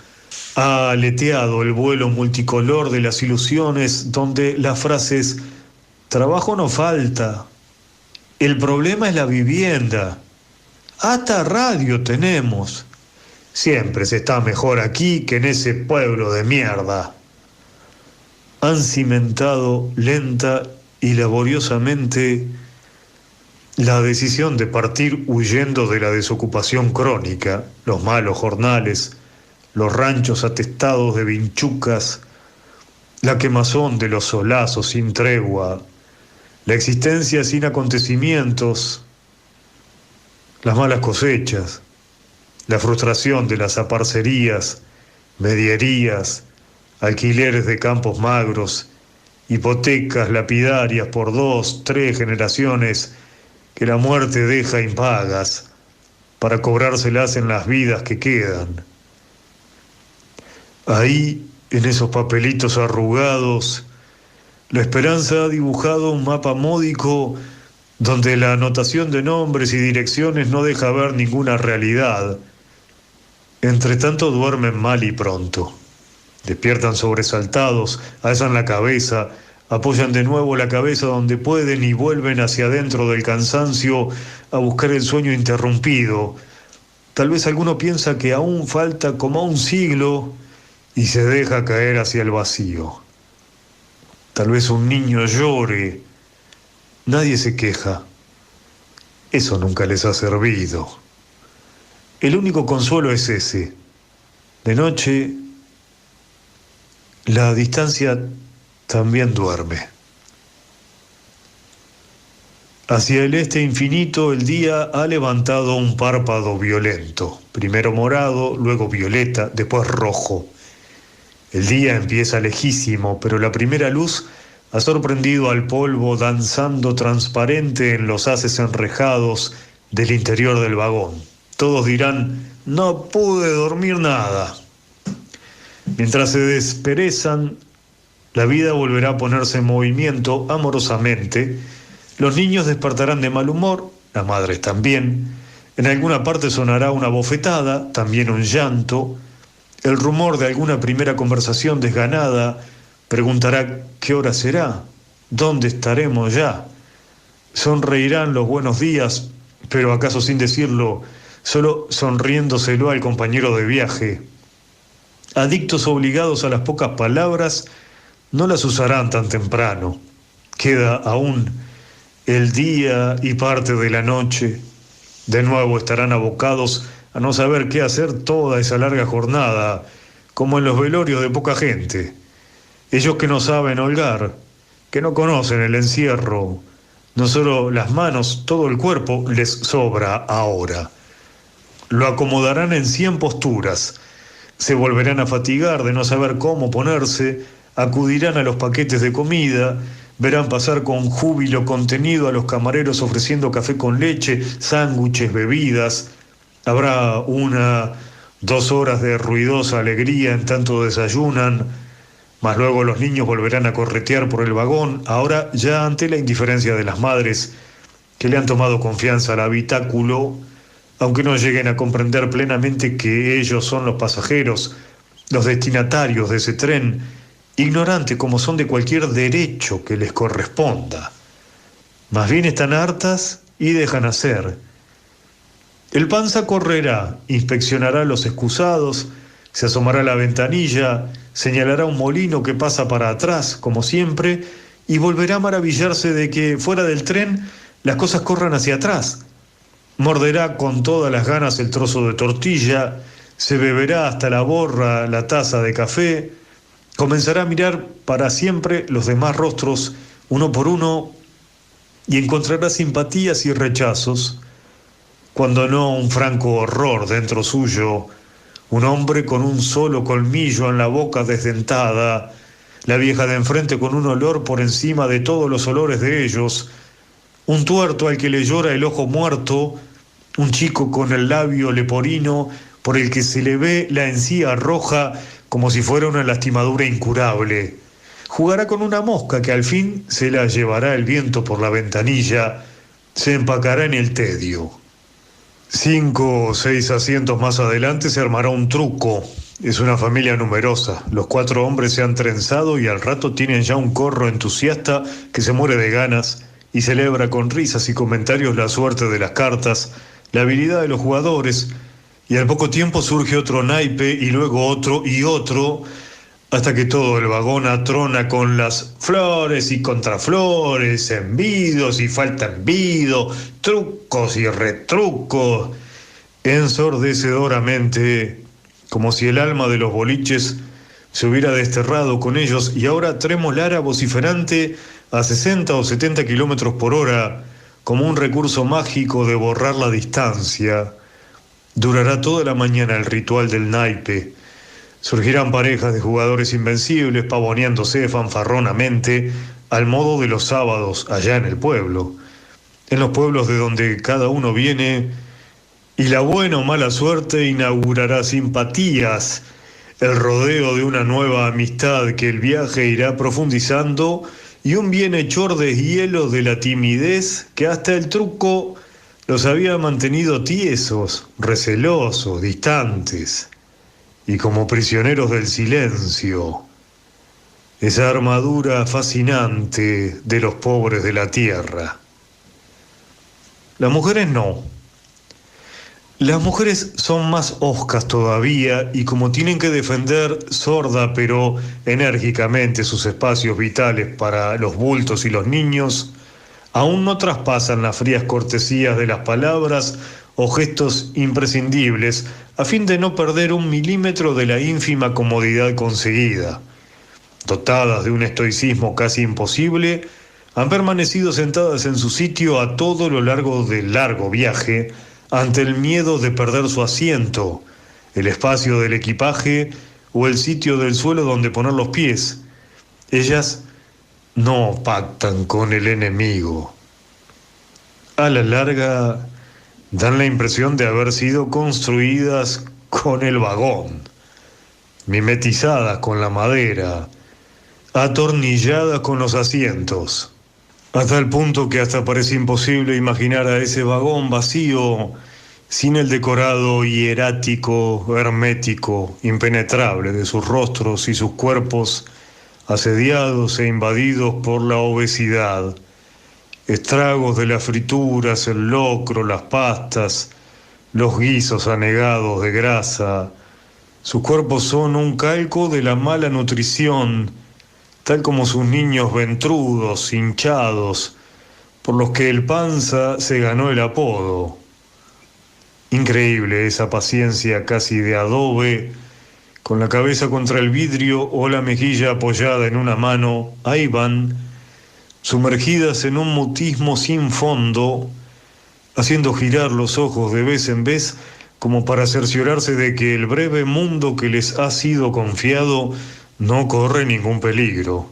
ha aleteado el vuelo multicolor de las ilusiones, donde las frases "trabajo no falta", "el problema es la vivienda", "hasta radio tenemos", "siempre se está mejor aquí que en ese pueblo de mierda", han cimentado lenta y laboriosamente la decisión de partir huyendo de la desocupación crónica, los malos jornales, los ranchos atestados de vinchucas, la quemazón de los solazos sin tregua, la existencia sin acontecimientos, las malas cosechas, la frustración de las aparcerías, medierías, alquileres de campos magros, hipotecas lapidarias por 2, 3 generaciones que la muerte deja impagas para cobrárselas en las vidas que quedan. Ahí, en esos papelitos arrugados, la esperanza ha dibujado un mapa módico donde la anotación de nombres y direcciones no deja ver ninguna realidad. Entre tanto duermen mal y pronto. Despiertan sobresaltados, alzan la cabeza, apoyan de nuevo la cabeza donde pueden y vuelven hacia adentro del cansancio a buscar el sueño interrumpido. Tal vez alguno piensa que aún falta como un siglo y se deja caer hacia el vacío. Tal vez un niño llore. Nadie se queja. Eso nunca les ha servido. El único consuelo es ese. De noche, la distancia también duerme. Hacia el este infinito el día ha levantado un párpado violento, primero morado, luego violeta, después rojo. El día empieza lejísimo, pero la primera luz ha sorprendido al polvo danzando transparente en los haces enrejados del interior del vagón. Todos dirán: no pude dormir nada. Mientras se desperezan, la vida volverá a ponerse en movimiento amorosamente. Los niños despertarán de mal humor, las madres también. En alguna parte sonará una bofetada, también un llanto. El rumor de alguna primera conversación desganada preguntará qué hora será, dónde estaremos ya. Sonreirán los buenos días, pero acaso sin decirlo, solo sonriéndoselo al compañero de viaje. Adictos obligados a las pocas palabras, no las usarán tan temprano. Queda aún el día y parte de la noche. De nuevo estarán abocados a no saber qué hacer toda esa larga jornada, como en los velorios de poca gente. Ellos que no saben holgar, que no conocen el encierro, no solo las manos, todo el cuerpo les sobra ahora. Lo acomodarán en 100 posturas, se volverán a fatigar de no saber cómo ponerse, acudirán a los paquetes de comida, verán pasar con júbilo contenido a los camareros ofreciendo café con leche, sándwiches, bebidas. Habrá 1, 2 horas de ruidosa alegría en tanto desayunan, mas luego los niños volverán a corretear por el vagón, ahora ya ante la indiferencia de las madres que le han tomado confianza al habitáculo, aunque no lleguen a comprender plenamente que ellos son los pasajeros, los destinatarios de ese tren, ignorantes como son de cualquier derecho que les corresponda. Más bien están hartas y dejan hacer. El panza correrá, inspeccionará los excusados, se asomará a la ventanilla, señalará un molino que pasa para atrás, como siempre, y volverá a maravillarse de que fuera del tren las cosas corran hacia atrás. Morderá con todas las ganas el trozo de tortilla, se beberá hasta la borra la taza de café, comenzará a mirar para siempre los demás rostros, uno por uno, y encontrará simpatías y rechazos, cuando no un franco horror dentro suyo, un hombre con un solo colmillo en la boca desdentada, la vieja de enfrente con un olor por encima de todos los olores de ellos, un tuerto al que le llora el ojo muerto, un chico con el labio leporino por el que se le ve la encía roja como si fuera una lastimadura incurable. Jugará con una mosca que al fin se la llevará el viento por la ventanilla, se empacará en el tedio. 5 o 6 asientos más adelante se armará un truco. Es una familia numerosa. Los 4 hombres se han trenzado y al rato tienen ya un corro entusiasta que se muere de ganas y celebra con risas y comentarios la suerte de las cartas, la habilidad de los jugadores, y al poco tiempo surge otro naipe y luego otro y otro, hasta que todo el vagón atrona con las flores y contraflores, envidos y falta envido, trucos y retrucos, ensordecedoramente, como si el alma de los boliches se hubiera desterrado con ellos y ahora tremolara vociferante a 60 o 70 kilómetros por hora, como un recurso mágico de borrar la distancia. Durará toda la mañana el ritual del naipe. Surgirán parejas de jugadores invencibles pavoneándose fanfarronamente al modo de los sábados allá en el pueblo. En los pueblos de donde cada uno viene, y la buena o mala suerte inaugurará simpatías, el rodeo de una nueva amistad que el viaje irá profundizando y un bienhechor deshielo de la timidez que hasta el truco los había mantenido tiesos, recelosos, distantes y como prisioneros del silencio, esa armadura fascinante de los pobres de la tierra. Las mujeres no. Las mujeres son más hoscas todavía y como tienen que defender sorda pero enérgicamente sus espacios vitales para los bultos y los niños, aún no traspasan las frías cortesías de las palabras o gestos imprescindibles a fin de no perder un milímetro de la ínfima comodidad conseguida. Dotadas de un estoicismo casi imposible, han permanecido sentadas en su sitio a todo lo largo del largo viaje, ante el miedo de perder su asiento, el espacio del equipaje o el sitio del suelo donde poner los pies. Ellas no pactan con el enemigo. A la larga, dan la impresión de haber sido construidas con el vagón, mimetizadas con la madera, atornilladas con los asientos, a tal punto que hasta parece imposible imaginar a ese vagón vacío, sin el decorado hierático, hermético, impenetrable de sus rostros y sus cuerpos, asediados e invadidos por la obesidad, estragos de las frituras, el locro, las pastas, los guisos anegados de grasa. Sus cuerpos son un calco de la mala nutrición, tal como sus niños ventrudos, hinchados, por los que el Panza se ganó el apodo. Increíble esa paciencia casi de adobe, con la cabeza contra el vidrio o la mejilla apoyada en una mano, ahí van, sumergidas en un mutismo sin fondo, haciendo girar los ojos de vez en vez como para cerciorarse de que el breve mundo que les ha sido confiado no corre ningún peligro.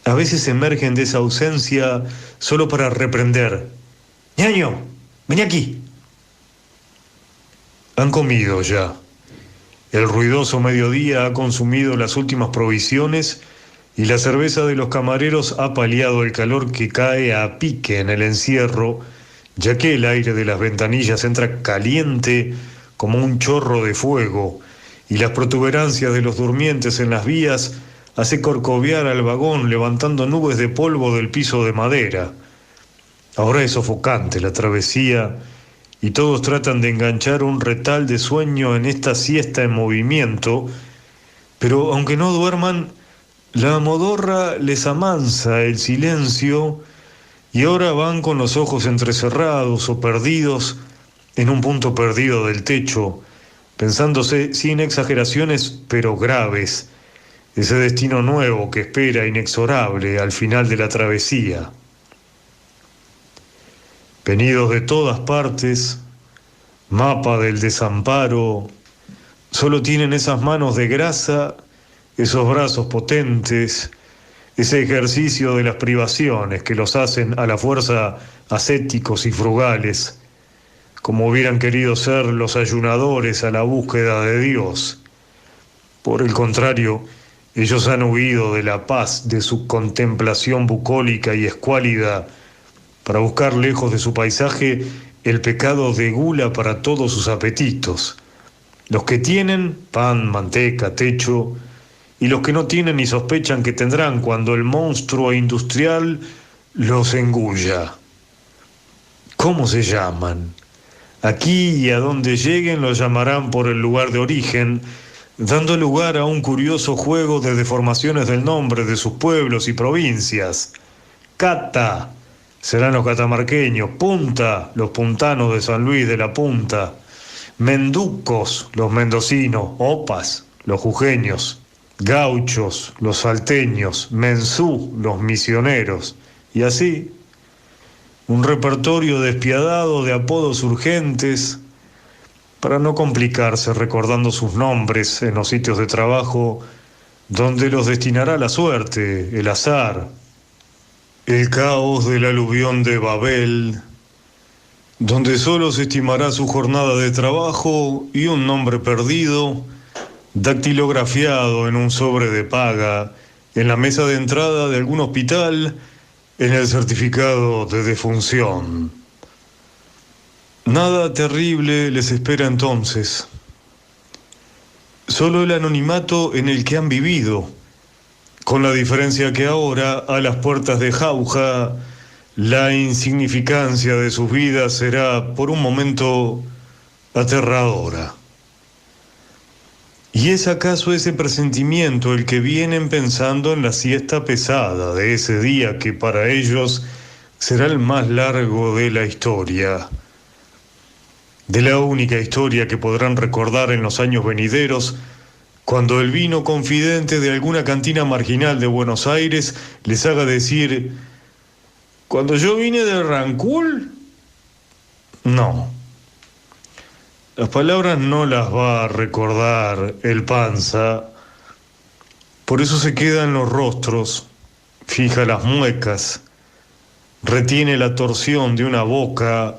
A veces emergen de esa ausencia solo para reprender. ¡Ñaño! ¡Vení aquí! Han comido ya. El ruidoso mediodía ha consumido las últimas provisiones y la cerveza de los camareros ha paliado el calor que cae a pique en el encierro, ya que el aire de las ventanillas entra caliente como un chorro de fuego y las protuberancias de los durmientes en las vías hace corcovear al vagón levantando nubes de polvo del piso de madera. Ahora es sofocante la travesía y todos tratan de enganchar un retal de sueño en esta siesta en movimiento, pero aunque no duerman, la modorra les amansa el silencio y ahora van con los ojos entrecerrados o perdidos en un punto perdido del techo, pensándose sin exageraciones pero graves, ese destino nuevo que espera inexorable al final de la travesía. Venidos de todas partes, mapa del desamparo, solo tienen esas manos de grasa, esos brazos potentes, ese ejercicio de las privaciones que los hacen a la fuerza ascéticos y frugales, como hubieran querido ser los ayunadores a la búsqueda de Dios. Por el contrario, ellos han huido de la paz de su contemplación bucólica y escuálida para buscar lejos de su paisaje el pecado de gula para todos sus apetitos. Los que tienen pan, manteca, techo, y los que no tienen ni sospechan que tendrán cuando el monstruo industrial los engulla. ¿Cómo se llaman? Aquí y a donde lleguen los llamarán por el lugar de origen, dando lugar a un curioso juego de deformaciones del nombre de sus pueblos y provincias. Cata serán los catamarqueños, Punta, los puntanos de San Luis de la Punta, Menducos, los mendocinos, Opas, los jujeños, Gauchos, los salteños, Mensú, los misioneros, y así, un repertorio despiadado de apodos urgentes para no complicarse recordando sus nombres en los sitios de trabajo donde los destinará la suerte, el azar, el caos del aluvión de Babel, donde solo se estimará su jornada de trabajo y un nombre perdido, dactilografiado en un sobre de paga, en la mesa de entrada de algún hospital, en el certificado de defunción. Nada terrible les espera entonces, solo el anonimato en el que han vivido, con la diferencia que ahora, a las puertas de Jauja, la insignificancia de sus vidas será por un momento aterradora. ¿Y es acaso ese presentimiento el que vienen pensando en la siesta pesada de ese día que para ellos será el más largo de la historia? De la única historia que podrán recordar en los años venideros, cuando el vino confidente de alguna cantina marginal de Buenos Aires les haga decir: ¿cuando yo vine de Rancul? No. Las palabras no las va a recordar el Panza, por eso se queda en los rostros, fija las muecas, retiene la torsión de una boca,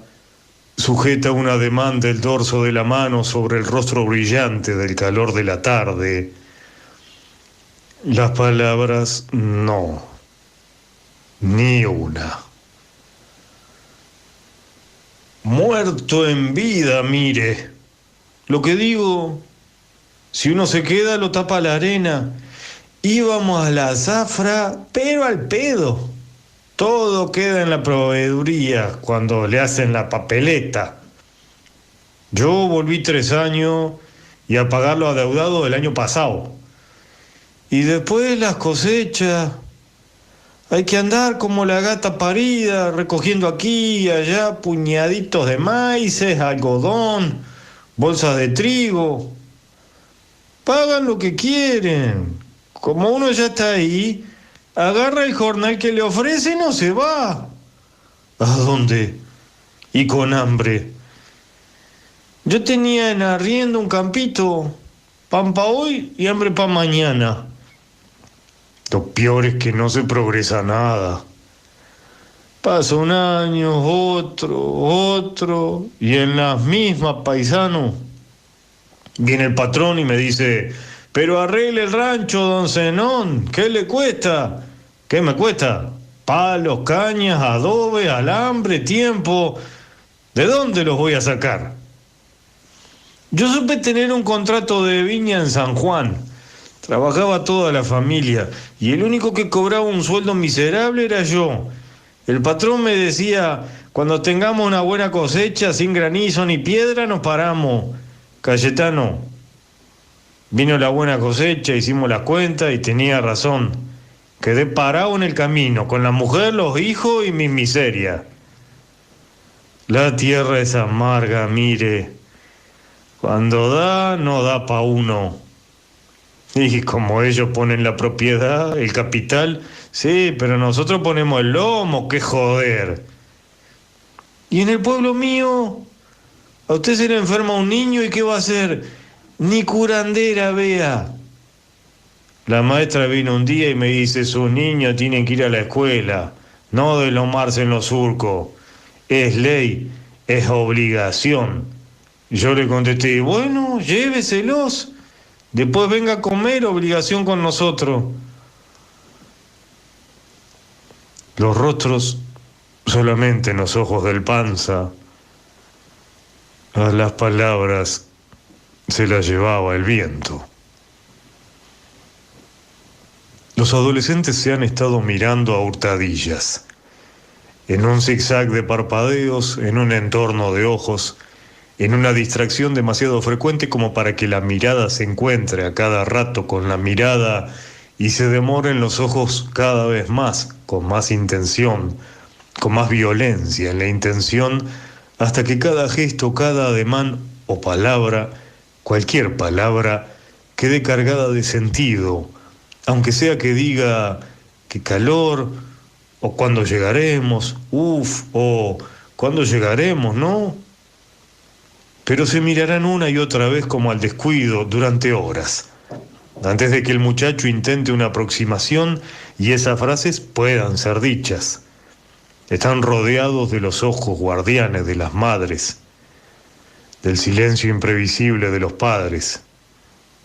sujeta un ademán del dorso de la mano sobre el rostro brillante del calor de la tarde. Las palabras no, ni una. Muerto en vida, mire. Lo que digo, si uno se queda lo tapa la arena. Íbamos a la zafra, pero al pedo. Todo queda en la proveeduría cuando le hacen la papeleta. Yo volví 3 años y a pagar lo adeudado del año pasado. Y después las cosechas, Hay que andar como la gata parida, recogiendo aquí y allá puñaditos de maíces, algodón, bolsas de trigo. Pagan lo que quieren. Como uno ya está ahí, agarra el jornal que le ofrecen o se va. ¿A dónde? Y con hambre. Yo tenía en arriendo un campito, pan pa' hoy y hambre pa' mañana. Lo peor es que no se progresa nada. Pasa un año, otro, y en las mismas, paisano. Viene el patrón y me dice, pero arregle el rancho, don Zenón, ¿qué le cuesta? ¿Qué me cuesta? Palos, cañas, adobe, alambre, tiempo. ¿De dónde los voy a sacar? Yo supe tener un contrato de viña en San Juan. Trabajaba toda la familia y el único que cobraba un sueldo miserable era yo. El patrón me decía, cuando tengamos una buena cosecha, sin granizo ni piedra, nos paramos. Cayetano, vino la buena cosecha, hicimos la cuenta y tenía razón. Quedé parado en el camino, con la mujer, los hijos y mi miseria. La tierra es amarga, mire. Cuando da, no da pa' uno. Y como ellos ponen la propiedad, el capital, sí, pero nosotros ponemos el lomo, qué joder. Y en el pueblo mío, a usted se le enferma un niño y ¿qué va a hacer? Ni curandera, vea. La maestra vino un día y me dice, sus niños tienen que ir a la escuela, no deslomarse en los surcos. Es ley, es obligación. Yo le contesté, bueno, lléveselos. Después venga a comer, obligación con nosotros. Los rostros solamente en los ojos del panza. A las palabras se las llevaba el viento. Los adolescentes se han estado mirando a hurtadillas, en un zigzag de parpadeos, en un entorno de ojos, en una distracción demasiado frecuente como para que la mirada se encuentre a cada rato con la mirada y se demoren los ojos cada vez más, con más intención, con más violencia en la intención, hasta que cada gesto, cada ademán o palabra, cualquier palabra, quede cargada de sentido, aunque sea que diga qué calor, o cuándo llegaremos, o cuándo llegaremos, ¿no? Pero se mirarán una y otra vez como al descuido durante horas, antes de que el muchacho intente una aproximación y esas frases puedan ser dichas. Están rodeados de los ojos guardianes de las madres, del silencio imprevisible de los padres.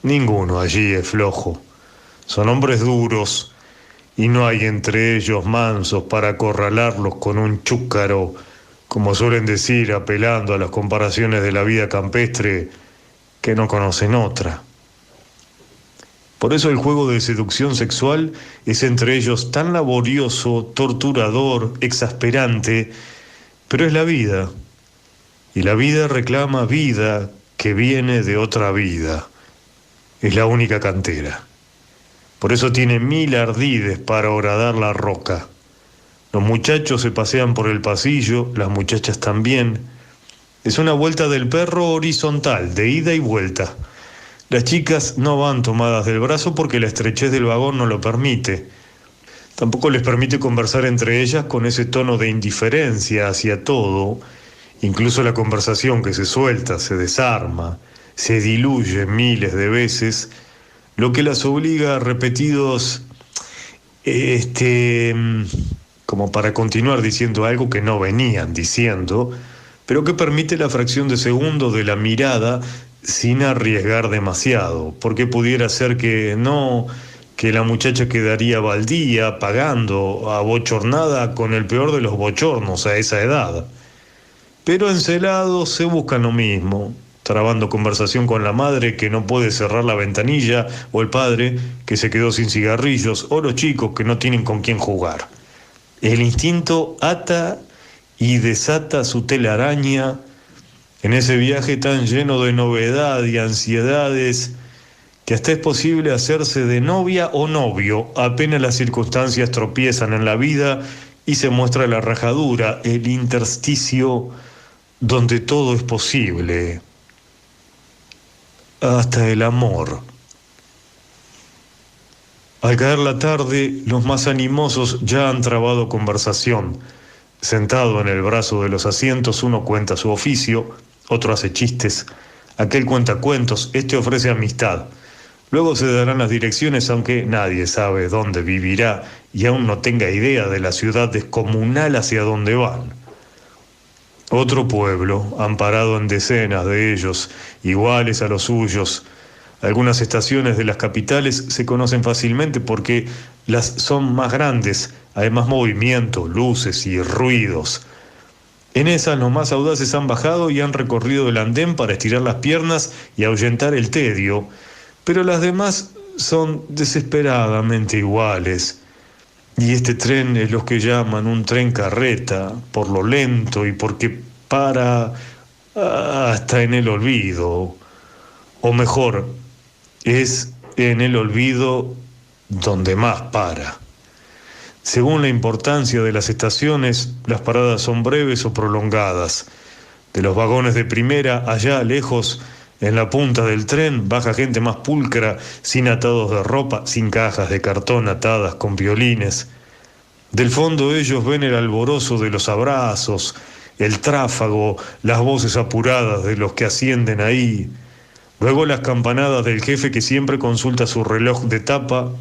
Ninguno allí es flojo. Son hombres duros y no hay entre ellos mansos para acorralarlos con un chúcaro, como suelen decir, apelando a las comparaciones de la vida campestre que no conocen otra. Por eso el juego de seducción sexual es entre ellos tan laborioso, torturador, exasperante, pero es la vida. Y la vida reclama vida que viene de otra vida. Es la única cantera. Por eso tiene 1000 ardides para horadar la roca. Los muchachos se pasean por el pasillo, las muchachas también. Es una vuelta del perro horizontal, de ida y vuelta. Las chicas no van tomadas del brazo porque la estrechez del vagón no lo permite. Tampoco les permite conversar entre ellas con ese tono de indiferencia hacia todo. Incluso la conversación que se suelta, se desarma, se diluye miles de veces, lo que las obliga a repetidos, como para continuar diciendo algo que no venían diciendo, pero que permite la fracción de segundo de la mirada sin arriesgar demasiado, porque pudiera ser que no, que la muchacha quedaría baldía, pagando, abochornada con el peor de los bochornos a esa edad. Pero encelados se buscan lo mismo, trabando conversación con la madre que no puede cerrar la ventanilla, o el padre que se quedó sin cigarrillos, o los chicos que no tienen con quién jugar. El instinto ata y desata su telaraña en ese viaje tan lleno de novedad y ansiedades que hasta es posible hacerse de novia o novio, apenas las circunstancias tropiezan en la vida y se muestra la rajadura, el intersticio donde todo es posible, hasta el amor. Al caer la tarde, los más animosos ya han trabado conversación. Sentado en el brazo de los asientos, uno cuenta su oficio, otro hace chistes, aquel cuenta cuentos, este ofrece amistad. Luego se darán las direcciones, aunque nadie sabe dónde vivirá y aún no tenga idea de la ciudad descomunal hacia donde van. Otro pueblo, amparado en decenas de ellos, iguales a los suyos. Algunas estaciones de las capitales se conocen fácilmente porque las son más grandes, hay más movimiento, luces y ruidos. En esas los más audaces han bajado y han recorrido el andén para estirar las piernas y ahuyentar el tedio, pero las demás son desesperadamente iguales. Y este tren es lo que llaman un tren carreta, por lo lento y porque para hasta en el olvido. O mejor, es en el olvido donde más para. Según la importancia de las estaciones, las paradas son breves o prolongadas. De los vagones de primera, allá lejos, en la punta del tren, baja gente más pulcra, sin atados de ropa, sin cajas de cartón atadas con violines. Del fondo ellos ven el alborozo de los abrazos, el tráfago, las voces apuradas de los que ascienden ahí. Luego las campanadas del jefe que siempre consulta su reloj de tapa,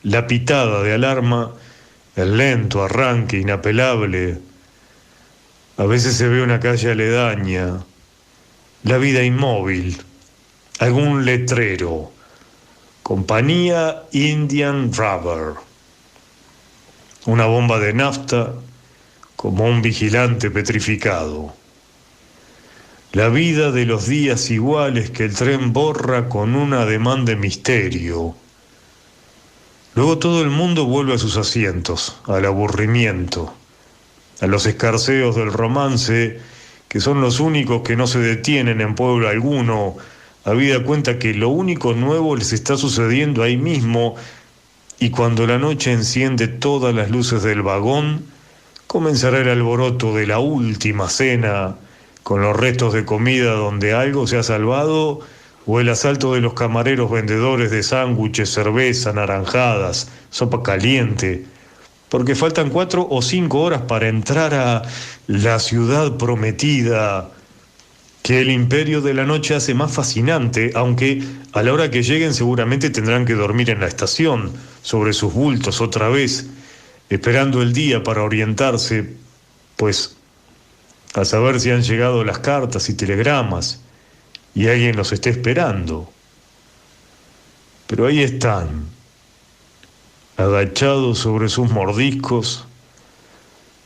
la pitada de alarma, el lento arranque inapelable. A veces se ve una calle aledaña, la vida inmóvil, algún letrero, Compañía Indian Rubber, una bomba de nafta como un vigilante petrificado. La vida de los días iguales que el tren borra con un ademán de misterio. Luego todo el mundo vuelve a sus asientos, al aburrimiento, a los escarceos del romance, que son los únicos que no se detienen en pueblo alguno, habida cuenta que lo único nuevo les está sucediendo ahí mismo, y cuando la noche enciende todas las luces del vagón, comenzará el alboroto de la última cena, con los restos de comida donde algo se ha salvado, o el asalto de los camareros vendedores de sándwiches, cerveza, naranjadas, sopa caliente, porque faltan 4 o 5 horas para entrar a la ciudad prometida, que el imperio de la noche hace más fascinante, aunque a la hora que lleguen seguramente tendrán que dormir en la estación, sobre sus bultos otra vez, esperando el día para orientarse, pues a saber si han llegado las cartas y telegramas, y alguien los esté esperando. Pero ahí están, agachados sobre sus mordiscos,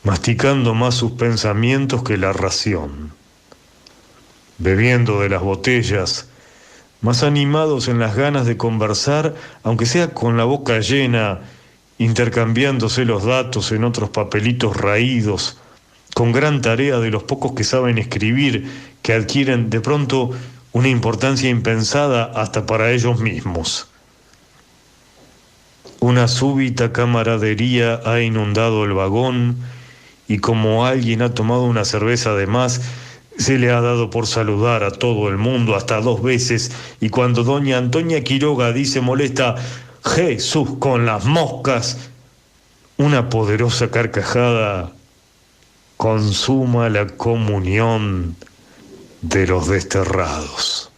masticando más sus pensamientos que la ración, bebiendo de las botellas, más animados en las ganas de conversar, aunque sea con la boca llena, intercambiándose los datos en otros papelitos raídos, con gran tarea de los pocos que saben escribir, que adquieren de pronto una importancia impensada hasta para ellos mismos. Una súbita camaradería ha inundado el vagón y como alguien ha tomado una cerveza de más, se le ha dado por saludar a todo el mundo hasta 2 veces, y cuando doña Antonia Quiroga dice molesta «Jesús con las moscas», una poderosa carcajada consuma la comunión de los desterrados.